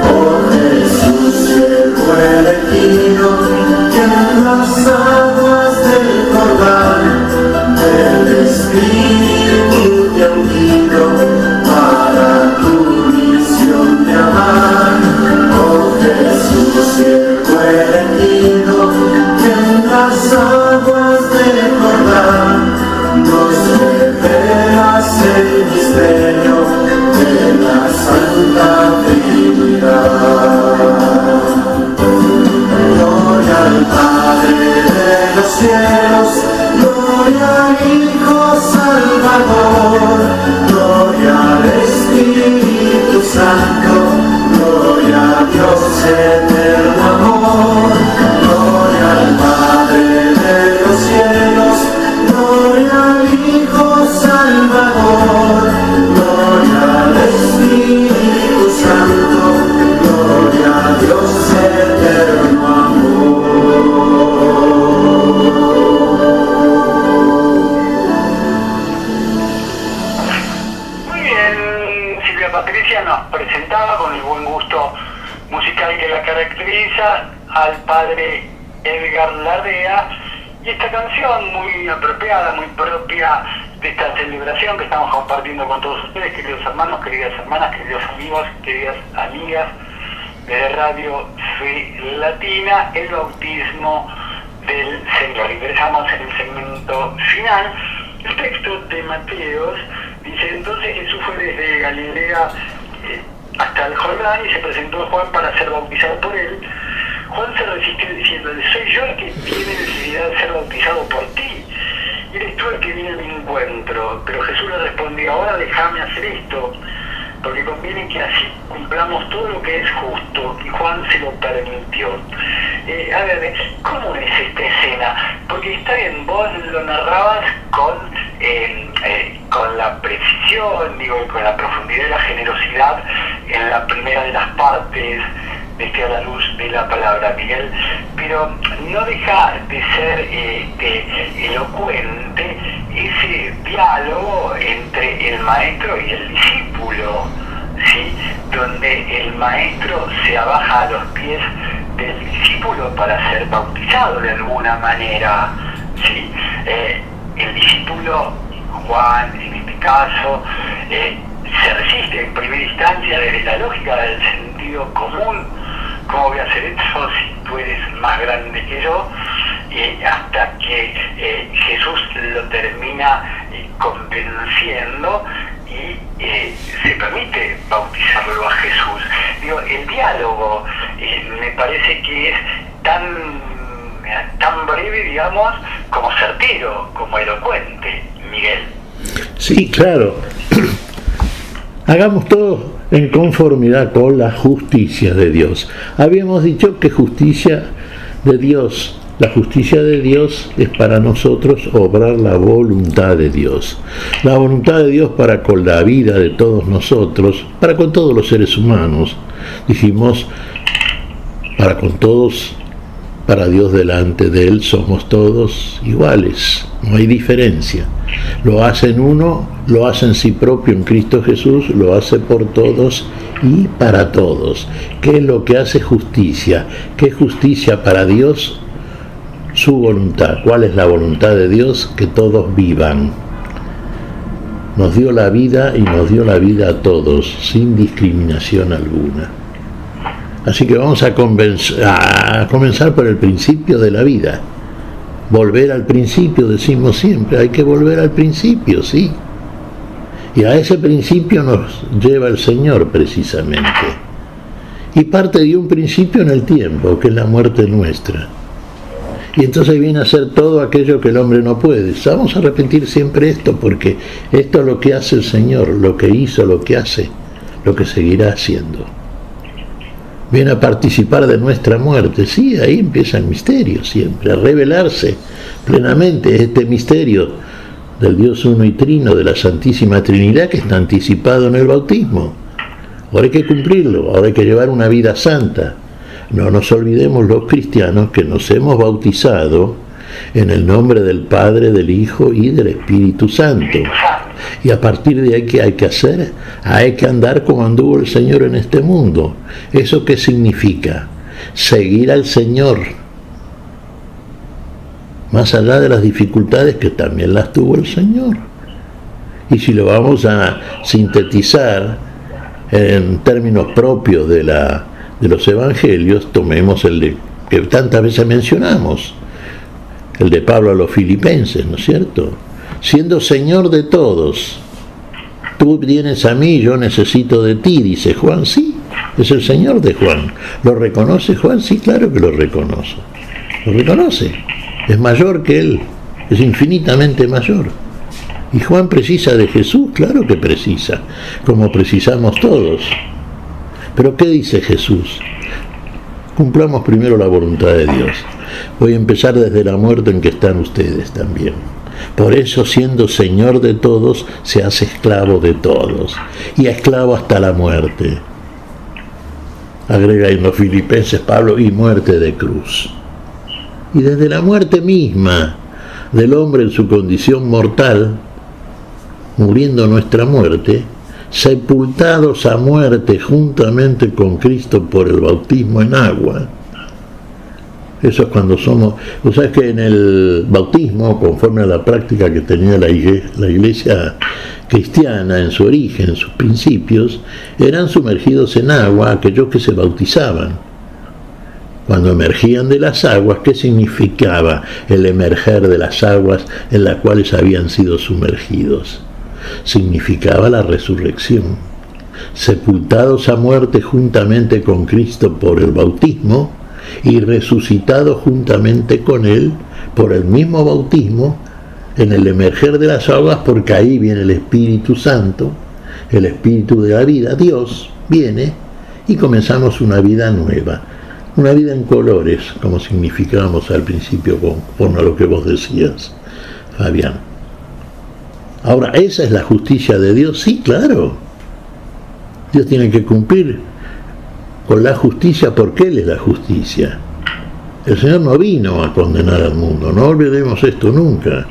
Oh Jesús, siervo elegido, que en las aguas del Jordán el Espíritu te ha ungido para tu misión de amar. Oh Jesús, eterno amor, gloria al Padre de los cielos, gloria al Hijo Salvador, gloria al Espíritu Santo, gloria a Dios eterno amor. Muy bien, Silvia Patricia nos presentaba con el buen gusto musical que la caracteriza al padre Edgar Lardea, y esta canción muy apropiada, muy propia de esta celebración que estamos compartiendo con todos ustedes, queridos hermanos, queridas hermanas, queridos amigos, queridas amigas de Radio Fe Latina, el bautismo del Señor. Ingresamos en el segmento final. El texto de Mateos dice: entonces Jesús fue desde Galilea hasta el Jordán y se presentó a Juan para ser bautizado por él. Juan se resistió diciendo: soy yo el que tiene necesidad de ser bautizado por ti, y eres tú el que viene a mi encuentro. Pero Jesús le respondió: ahora déjame hacer esto, porque conviene que así cumplamos todo lo que es justo. Y Juan se lo permitió. A ver, ¿cómo es esta escena? Porque está bien, vos lo narrabas con la precisión, con la profundidad y la generosidad en la primera de las partes de A la luz de la palabra, Miguel, pero no deja de ser elocuente ese diálogo entre el maestro y el discípulo, ¿sí? Donde el maestro se abaja a los pies del discípulo para ser bautizado de alguna manera, ¿sí? El discípulo, Juan en este caso, se resiste en primera instancia desde la lógica del sentido común. ¿Cómo voy a hacer eso si tú eres más grande que yo? Hasta que Jesús lo termina convenciendo y se permite bautizarlo a Jesús. El diálogo me parece que es tan breve, digamos, como certero, como elocuente, Miguel. Sí, claro. Hagamos todo en conformidad con la justicia de Dios. Habíamos dicho que justicia de Dios, la justicia de Dios es para nosotros obrar la voluntad de Dios. La voluntad de Dios para con la vida de todos nosotros, para con todos los seres humanos. Dijimos, para con todos, para Dios delante de Él somos todos iguales, no hay diferencia. Lo hace en uno, lo hace en sí propio en Cristo Jesús, lo hace por todos y para todos. ¿Qué es lo que hace justicia? ¿Qué es justicia para Dios? Su voluntad. ¿Cuál es la voluntad de Dios? Que todos vivan. Nos dio la vida y nos dio la vida a todos, sin discriminación alguna. Así que vamos a comenzar por el principio de la vida. Volver al principio, decimos siempre, hay que volver al principio, sí. Y a ese principio nos lleva el Señor precisamente. Y parte de un principio en el tiempo, que es la muerte nuestra. Y entonces viene a ser todo aquello que el hombre no puede. Vamos a repetir siempre esto, porque esto es lo que hace el Señor, lo que hizo, lo que hace, lo que seguirá haciendo. Viene a participar de nuestra muerte. Sí, ahí empieza el misterio siempre, a revelarse plenamente este misterio del Dios uno y trino, de la Santísima Trinidad, que está anticipado en el bautismo. Ahora hay que cumplirlo, ahora hay que llevar una vida santa. No nos olvidemos los cristianos que nos hemos bautizado en el nombre del Padre, del Hijo y del Espíritu Santo. Y a partir de ahí, ¿qué hay que hacer? Hay que andar como anduvo el Señor en este mundo. ¿Eso qué significa? Seguir al Señor, más allá de las dificultades que también las tuvo el Señor. Y si lo vamos a sintetizar en términos propios de los evangelios, tomemos el que tantas veces mencionamos, el de Pablo a los Filipenses, ¿no es cierto? Siendo Señor de todos, tú vienes a mí, yo necesito de ti, dice Juan. Sí, es el Señor de Juan. ¿Lo reconoce Juan? Sí, claro que lo reconoce. Lo reconoce. Es mayor que él, es infinitamente mayor. ¿Y Juan precisa de Jesús? Claro que precisa, como precisamos todos. Pero ¿qué dice Jesús? Cumplamos primero la voluntad de Dios. Voy a empezar desde la muerte en que están ustedes también. Por eso, siendo Señor de todos, se hace esclavo de todos, y esclavo hasta la muerte. Agrega en los Filipenses Pablo, y muerte de cruz. Y desde la muerte misma del hombre en su condición mortal, muriendo nuestra muerte, sepultados a muerte juntamente con Cristo por el bautismo en agua. Eso es cuando somos... O sea que en el bautismo, conforme a la práctica que tenía la iglesia cristiana en su origen, en sus principios, eran sumergidos en agua aquellos que se bautizaban. Cuando emergían de las aguas, ¿qué significaba el emerger de las aguas en las cuales habían sido sumergidos? Significaba la resurrección. Sepultados a muerte juntamente con Cristo por el bautismo y resucitados juntamente con Él por el mismo bautismo en el emerger de las aguas, porque ahí viene el Espíritu Santo, el Espíritu de la vida, Dios viene y comenzamos una vida nueva, una vida en colores, como significábamos al principio conforme a lo que vos decías, Fabián. Ahora, ¿esa es la justicia de Dios? Sí, claro. Dios tiene que cumplir con la justicia porque Él es la justicia. El Señor no vino a condenar al mundo, no olvidemos esto nunca.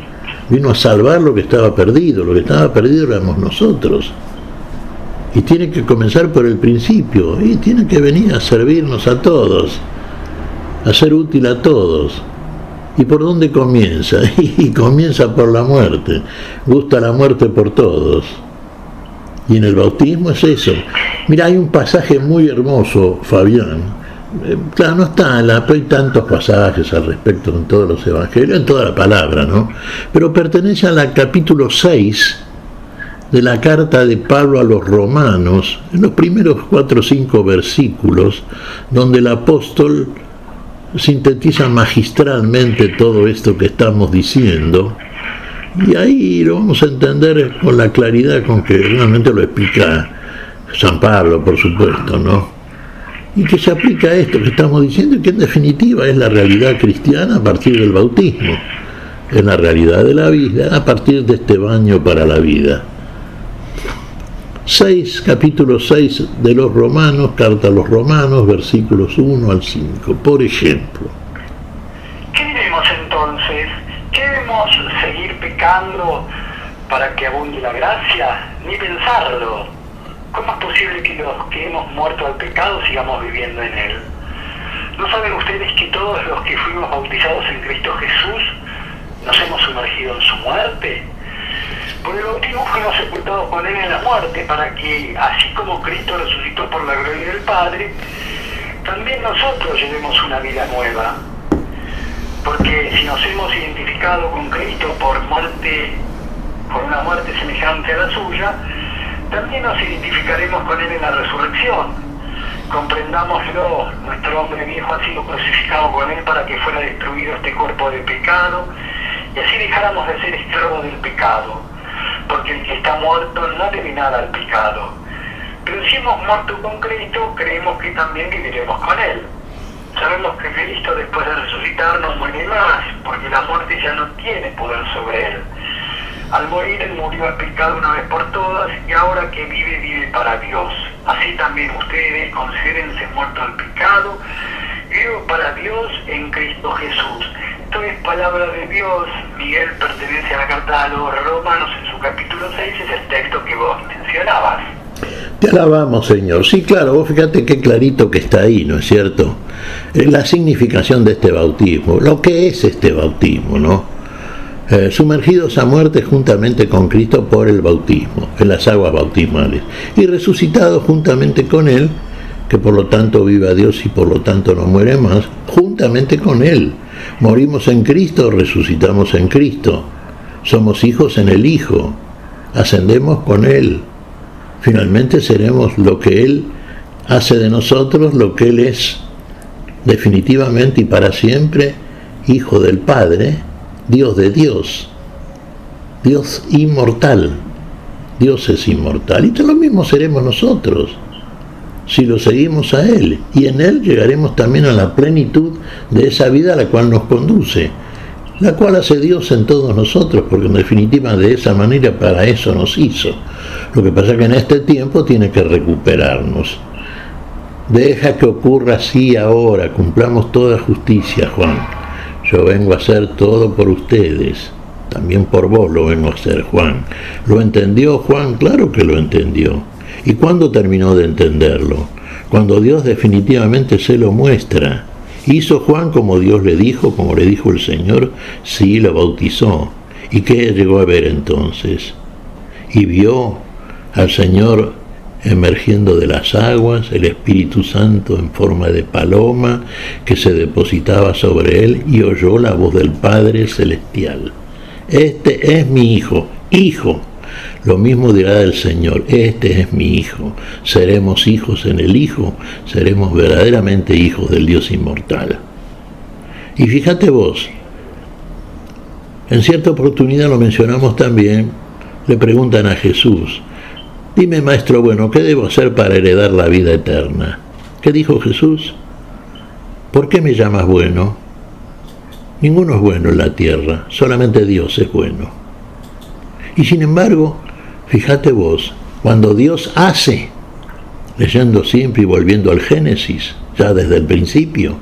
Vino a salvar lo que estaba perdido éramos nosotros. Y tiene que comenzar por el principio, y tiene que venir a servirnos a todos, a ser útil a todos. ¿Y por dónde comienza? Y comienza por la muerte. Gusta la muerte por todos. Y en el bautismo es eso. Mira, hay un pasaje muy hermoso, Fabián. Claro, no está, pero hay tantos pasajes al respecto en todos los evangelios, en toda la palabra, ¿no? Pero pertenece al capítulo 6 de la carta de Pablo a los romanos, en los primeros 4 o 5 versículos, donde el apóstol sintetiza magistralmente todo esto que estamos diciendo, y ahí lo vamos a entender con la claridad con que realmente lo explica San Pablo, por supuesto, ¿no? Y que se aplica a esto que estamos diciendo y que en definitiva es la realidad cristiana a partir del bautismo, es la realidad de la vida a partir de este baño para la vida. Capítulo 6 de los Romanos, carta a los Romanos, versículos 1 al 5, por ejemplo. ¿Qué diremos entonces? ¿Queremos seguir pecando para que abunde la gracia? Ni pensarlo. ¿Cómo es posible que los que hemos muerto al pecado sigamos viviendo en él? ¿No saben ustedes que todos los que fuimos bautizados en Cristo Jesús nos hemos sumergido en su muerte? Por el bautismo fuimos sepultados con él en la muerte, para que, así como Cristo resucitó por la gloria del Padre, también nosotros llevemos una vida nueva. Porque si nos hemos identificado con Cristo por una muerte semejante a la suya, también nos identificaremos con él en la resurrección. Comprendámoslo, nuestro hombre viejo ha sido crucificado con él para que fuera destruido este cuerpo de pecado, y así dejáramos de ser esclavos del pecado. Porque el que está muerto no debe nada al pecado. Pero si hemos muerto con Cristo, creemos que también viviremos con Él. Sabemos que Cristo, después de resucitar, no muere más, porque la muerte ya no tiene poder sobre Él. Al morir, Él murió al pecado una vez por todas, y ahora que vive, vive para Dios. Así también ustedes considérense muertos al pecado, vivos para Dios en Cristo Jesús. Esto es palabra de Dios. Miguel pertenece a la carta a los Romanos, en su capítulo 6, es el texto que vos mencionabas. Te alabamos, Señor. Sí, claro, vos fíjate qué clarito que está ahí, ¿no es cierto? La significación de este bautismo, lo que es este bautismo, ¿no? Sumergidos a muerte juntamente con Cristo por el bautismo, en las aguas bautismales, y resucitados juntamente con Él, que por lo tanto vive a Dios y por lo tanto no muere más, juntamente con Él. Morimos en Cristo, resucitamos en Cristo, somos hijos en el Hijo, ascendemos con Él, finalmente seremos lo que Él hace de nosotros, lo que Él es, definitivamente y para siempre, Hijo del Padre, Dios de Dios, Dios inmortal. Dios es inmortal, y lo mismo seremos nosotros. si lo seguimos a Él, y en Él llegaremos también a la plenitud de esa vida a la cual nos conduce, la cual hace Dios en todos nosotros, porque en definitiva de esa manera para eso nos hizo. Lo que pasa es que en este tiempo tiene que recuperarnos. Deja que ocurra así ahora, cumplamos toda justicia, Juan. Yo vengo a hacer todo por ustedes, también por vos lo vengo a hacer, Juan. ¿Lo entendió, Juan? Claro que lo entendió. ¿Y cuándo terminó de entenderlo? Cuando Dios definitivamente se lo muestra. ¿Hizo Juan como Dios le dijo, como le dijo el Señor? Sí, lo bautizó. ¿Y qué llegó a ver entonces? Y vio al Señor emergiendo de las aguas, el Espíritu Santo en forma de paloma que se depositaba sobre él, y oyó la voz del Padre Celestial. Este es mi Hijo, Hijo. Lo mismo dirá el Señor, este es mi Hijo. Seremos hijos en el Hijo, seremos verdaderamente hijos del Dios inmortal. Y fíjate vos, en cierta oportunidad lo mencionamos también, le preguntan a Jesús, dime, maestro bueno, ¿qué debo hacer para heredar la vida eterna? ¿Qué dijo Jesús? ¿Por qué me llamas bueno? Ninguno es bueno en la tierra, solamente Dios es bueno. Y sin embargo, fíjate vos, cuando Dios hace, leyendo siempre y volviendo al Génesis, ya desde el principio,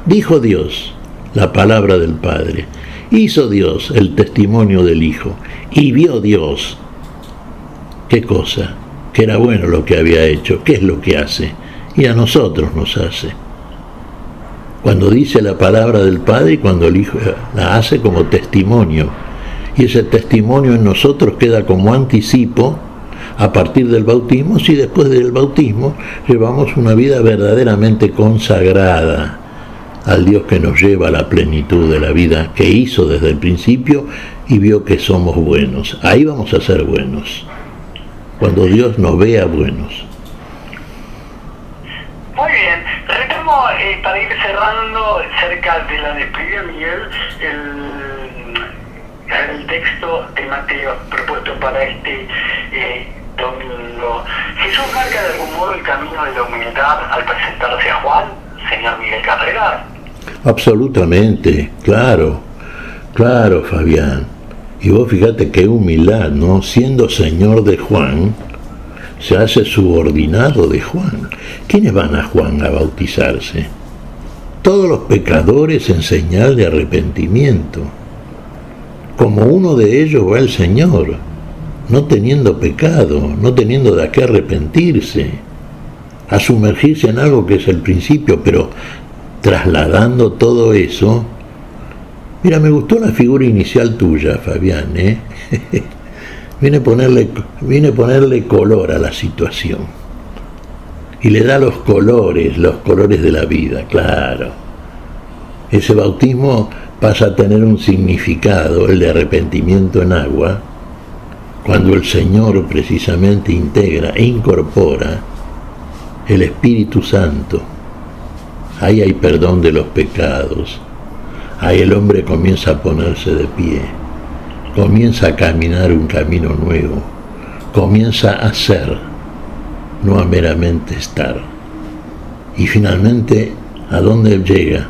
dijo Dios la palabra del Padre, hizo Dios el testimonio del Hijo, y vio Dios, ¿qué cosa? Que era bueno lo que había hecho. ¿Qué es lo que hace? Y a nosotros nos hace. Cuando dice la palabra del Padre y cuando el Hijo la hace como testimonio. Y ese testimonio en nosotros queda como anticipo a partir del bautismo, si después del bautismo llevamos una vida verdaderamente consagrada al Dios que nos lleva a la plenitud de la vida que hizo desde el principio y vio que somos buenos. Ahí vamos a ser buenos, cuando Dios nos vea buenos. Muy bien, retomo para ir cerrando cerca de la despedida, Miguel, el texto de Mateo propuesto para este domingo. Jesús marca de algún modo el camino de la humildad al presentarse a Juan, señor Miguel Carreras. Absolutamente, claro, Fabián. Y vos fíjate qué humildad, ¿no? Siendo señor de Juan, se hace subordinado de Juan. ¿Quiénes van a Juan a bautizarse? Todos los pecadores en señal de arrepentimiento. Como uno de ellos va el Señor, no teniendo pecado, no teniendo de qué arrepentirse, a sumergirse en algo que es el principio, pero trasladando todo eso. Mira, me gustó la figura inicial tuya, Fabián, ¿eh? Viene a ponerle color a la situación. Y le da los colores de la vida, claro. Ese bautismo pasa a tener un significado, el de arrepentimiento en agua, cuando el Señor precisamente integra e incorpora el Espíritu Santo. Ahí hay perdón de los pecados. Ahí el hombre comienza a ponerse de pie, comienza a caminar un camino nuevo, comienza a ser, no a meramente estar. Y finalmente, ¿a dónde llega?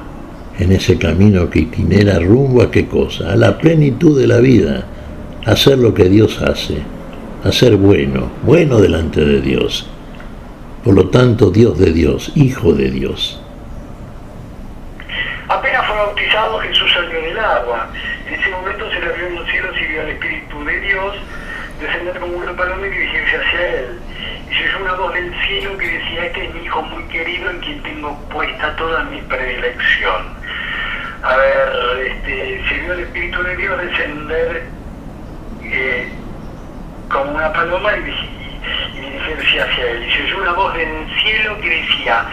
En ese camino que itinera rumbo a qué cosa, a la plenitud de la vida, a hacer lo que Dios hace, a ser bueno delante de Dios. Por lo tanto, Dios de Dios, Hijo de Dios. Apenas fue bautizado, Jesús salió del agua. En ese momento se le abrieron los cielos y vio al Espíritu de Dios descender como una paloma y dirigirse hacia él. Y se oyó una voz del cielo que decía: este es mi Hijo muy querido en quien tengo puesta toda mi predilección. A ver, se vio el Espíritu de Dios descender como una paloma y dirigirse hacia él. Y se oyó una voz del cielo que decía: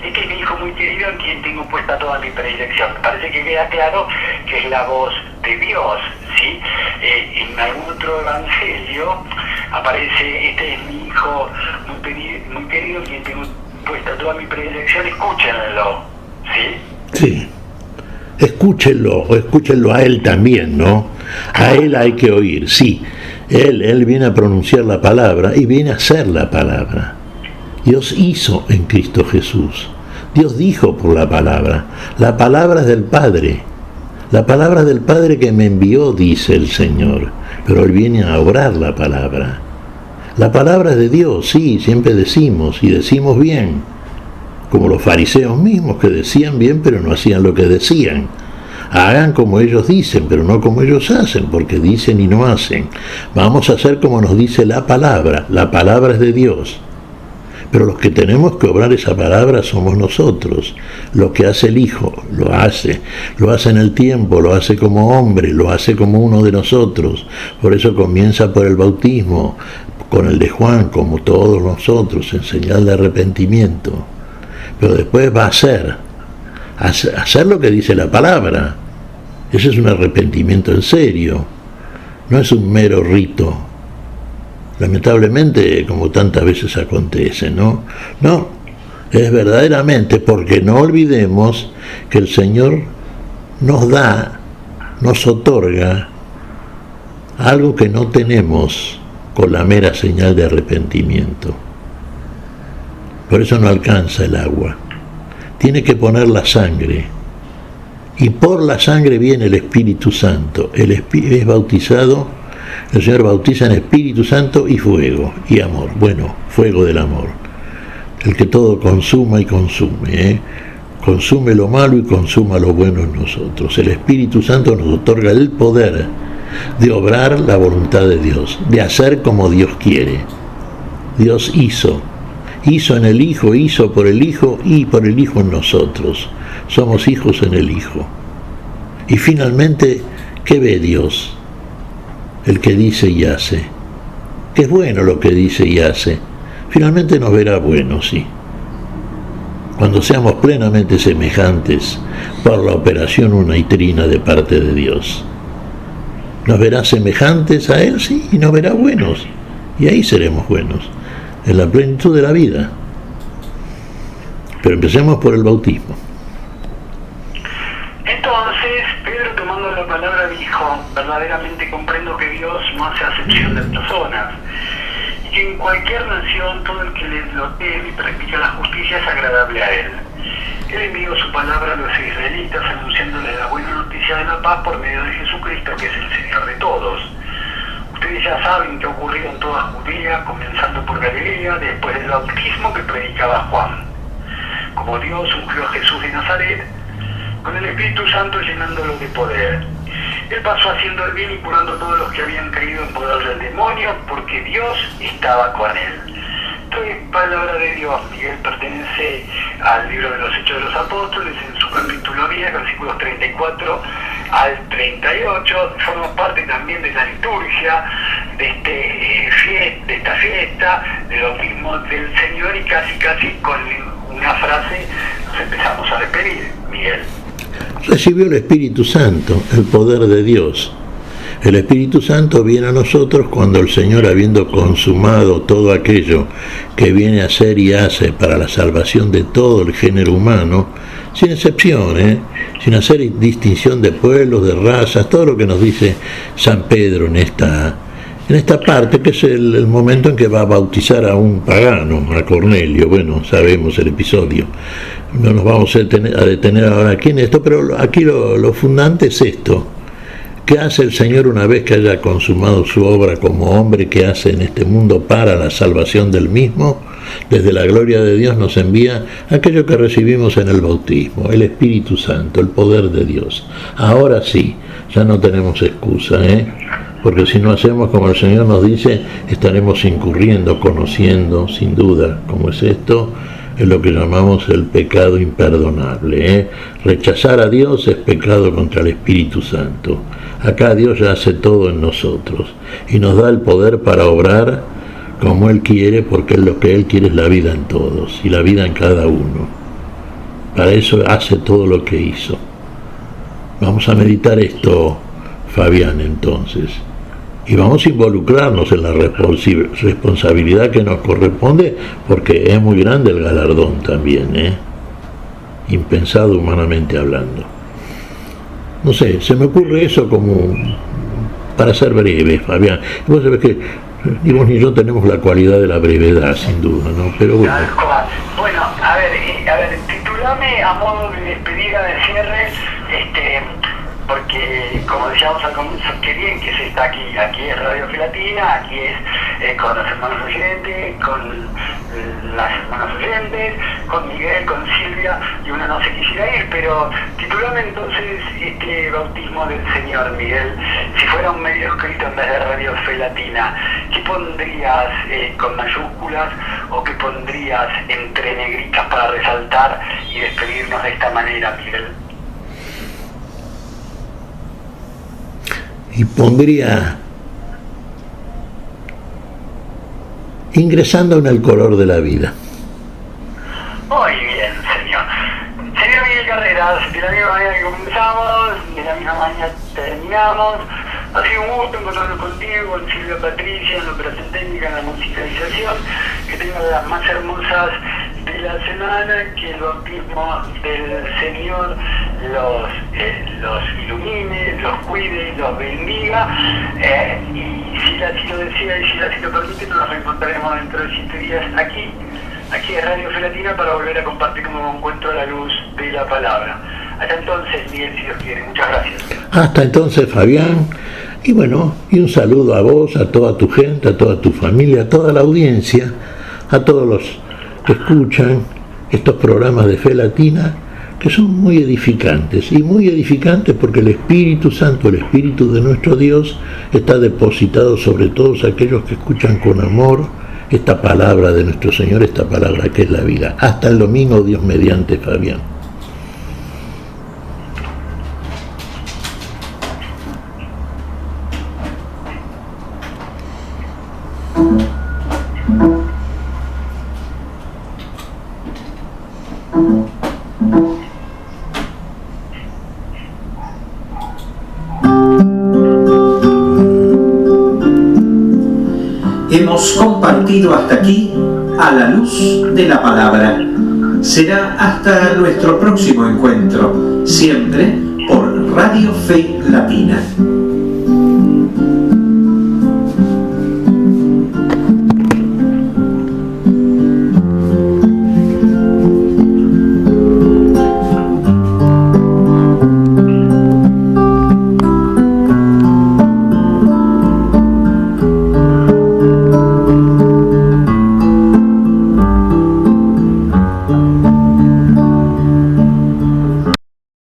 este es mi Hijo muy querido en quien tengo puesta toda mi predilección. Parece que queda claro que es la voz de Dios, ¿sí? En algún otro evangelio aparece: este es mi Hijo muy querido en quien tengo puesta toda mi predilección, escúchenlo, ¿sí? Sí. Escúchenlo a él también, ¿no? A él hay que oír, sí. Él viene a pronunciar la palabra y viene a hacer la palabra. Dios hizo en Cristo Jesús. Dios dijo por la palabra. La palabra es del Padre. La palabra del Padre que me envió, dice el Señor. Pero Él viene a obrar la palabra. La palabra es de Dios, sí, siempre decimos, y decimos bien. Como los fariseos mismos que decían bien, pero no hacían lo que decían. Hagan como ellos dicen, pero no como ellos hacen, porque dicen y no hacen. Vamos a hacer como nos dice la palabra es de Dios. Pero los que tenemos que obrar esa palabra somos nosotros. Lo que hace el Hijo, lo hace en el tiempo, lo hace como hombre, lo hace como uno de nosotros. Por eso comienza por el bautismo, con el de Juan, como todos nosotros, en señal de arrepentimiento. Pero después va a hacer lo que dice la palabra. Ese es un arrepentimiento en serio, no es un mero rito. Lamentablemente, como tantas veces acontece, ¿no? No, es verdaderamente, porque no olvidemos que el Señor nos otorga algo que no tenemos con la mera señal de arrepentimiento. Por eso no alcanza el agua. Tiene que poner la sangre. Y por la sangre viene el Espíritu Santo. Es bautizado, el Señor bautiza en Espíritu Santo y fuego y amor. Bueno, fuego del amor. El que todo consuma y consume. Consume lo malo y consuma lo bueno en nosotros. El Espíritu Santo nos otorga el poder de obrar la voluntad de Dios, de hacer como Dios quiere. Dios hizo en el Hijo, hizo por el Hijo y por el Hijo en nosotros. Somos hijos en el Hijo. Y finalmente, ¿qué ve Dios? El que dice y hace. Que es bueno lo que dice y hace. Finalmente nos verá bueno, sí. Cuando seamos plenamente semejantes por la operación unaitrina de parte de Dios. Nos verá semejantes a Él, sí, y nos verá buenos. Y ahí seremos buenos, en la plenitud de la vida. Pero empecemos por el bautismo. Entonces, Pedro, tomando la palabra, dijo: verdaderamente comprendo que Dios no hace acepción de personas, y que en cualquier nación todo el que lo teme y practica la justicia es agradable a Él. Él envió su palabra a los israelitas, anunciándoles la buena noticia de la paz por medio de Jesucristo, que es el Señor de todos. Ustedes ya saben que ocurrió en toda Judea, comenzando por Galilea, después del bautismo que predicaba Juan. Como Dios ungió a Jesús de Nazaret, con el Espíritu Santo llenándolo de poder. Él pasó haciendo el bien y curando a todos los que habían caído en poder del demonio, porque Dios estaba con él. Esto es palabra de Dios. Miguel pertenece al libro de los Hechos de los Apóstoles, en su capítulo 10, versículos 34 al 38. Forma parte también de la liturgia de esta fiesta, del bautismo del Señor, y casi con una frase nos empezamos a despedir. Miguel. Recibió el Espíritu Santo, el poder de Dios. El Espíritu Santo viene a nosotros cuando el Señor, habiendo consumado todo aquello que viene a hacer y hace para la salvación de todo el género humano, sin excepción, sin hacer distinción de pueblos, de razas, todo lo que nos dice San Pedro en esta parte, que es el momento en que va a bautizar a un pagano, a Cornelio. Bueno, sabemos el episodio. No nos vamos a detener ahora aquí en esto, pero aquí lo fundante es esto. ¿Qué hace el Señor una vez que haya consumado su obra como hombre? ¿Qué hace en este mundo para la salvación del mismo? Desde la gloria de Dios nos envía aquello que recibimos en el bautismo, el Espíritu Santo, el poder de Dios. Ahora sí, ya no tenemos excusa, porque si no hacemos como el Señor nos dice, estaremos incurriendo, conociendo, sin duda, como es esto, es lo que llamamos el pecado imperdonable. Rechazar a Dios es pecado contra el Espíritu Santo. Acá Dios ya hace todo en nosotros y nos da el poder para obrar como Él quiere, porque lo que Él quiere es la vida en todos y la vida en cada uno. Para eso hace todo lo que hizo. Vamos a meditar esto, Fabián, entonces. Y vamos a involucrarnos en la responsabilidad que nos corresponde, porque es muy grande el galardón también, impensado humanamente hablando. No sé, se me ocurre eso como para ser breve, Fabián. Vos sabés que ni vos ni yo tenemos la cualidad de la brevedad, sin duda, ¿no? Pero bueno. Bueno, a ver, titulame a modo de despedida, de cierre, porque como decíamos al comienzo, qué bien que se está aquí es Radio Felatina, aquí es con los hermanos oyentes, con las hermanas oyentes, con Miguel, con Silvia, y uno no se quisiera ir, pero titulame entonces este bautismo del Señor, Miguel. Si fuera un medio escrito en vez de Radio Felatina, ¿qué pondrías con mayúsculas o qué pondrías entre negritas para resaltar y despedirnos de esta manera, Miguel? Y pondría ingresando en el color de la vida. Muy bien, señor. Señor Miguel Carreras, de la misma manera que comenzamos, de la misma manera terminamos. Ha sido un gusto encontrarnos contigo, con Silvia Patricia, en la operación técnica, en la musicalización. Que tengan las más hermosas de la semana, que el bautismo del Señor los ilumine, los cuide, los bendiga. Y si así lo desea y si así lo permite, nos reencontraremos dentro de 7 días aquí en Radio Felatina para volver a compartir un nuevo encuentro a la luz de la palabra. Hasta entonces, Miguel, si Dios quiere. Muchas gracias. Hasta entonces, Fabián. Y bueno, y un saludo a vos, a toda tu gente, a toda tu familia, a toda la audiencia, a todos los que escuchan estos programas de Felatina, que son muy edificantes. Y muy edificantes porque el Espíritu Santo, el Espíritu de nuestro Dios, está depositado sobre todos aquellos que escuchan con amor esta palabra de nuestro Señor, esta palabra que es la vida. Hasta el domingo, Dios mediante, Fabián. Hemos compartido hasta aquí a la luz de la palabra. Será hasta nuestro próximo encuentro, siempre por Radio Fe Latina.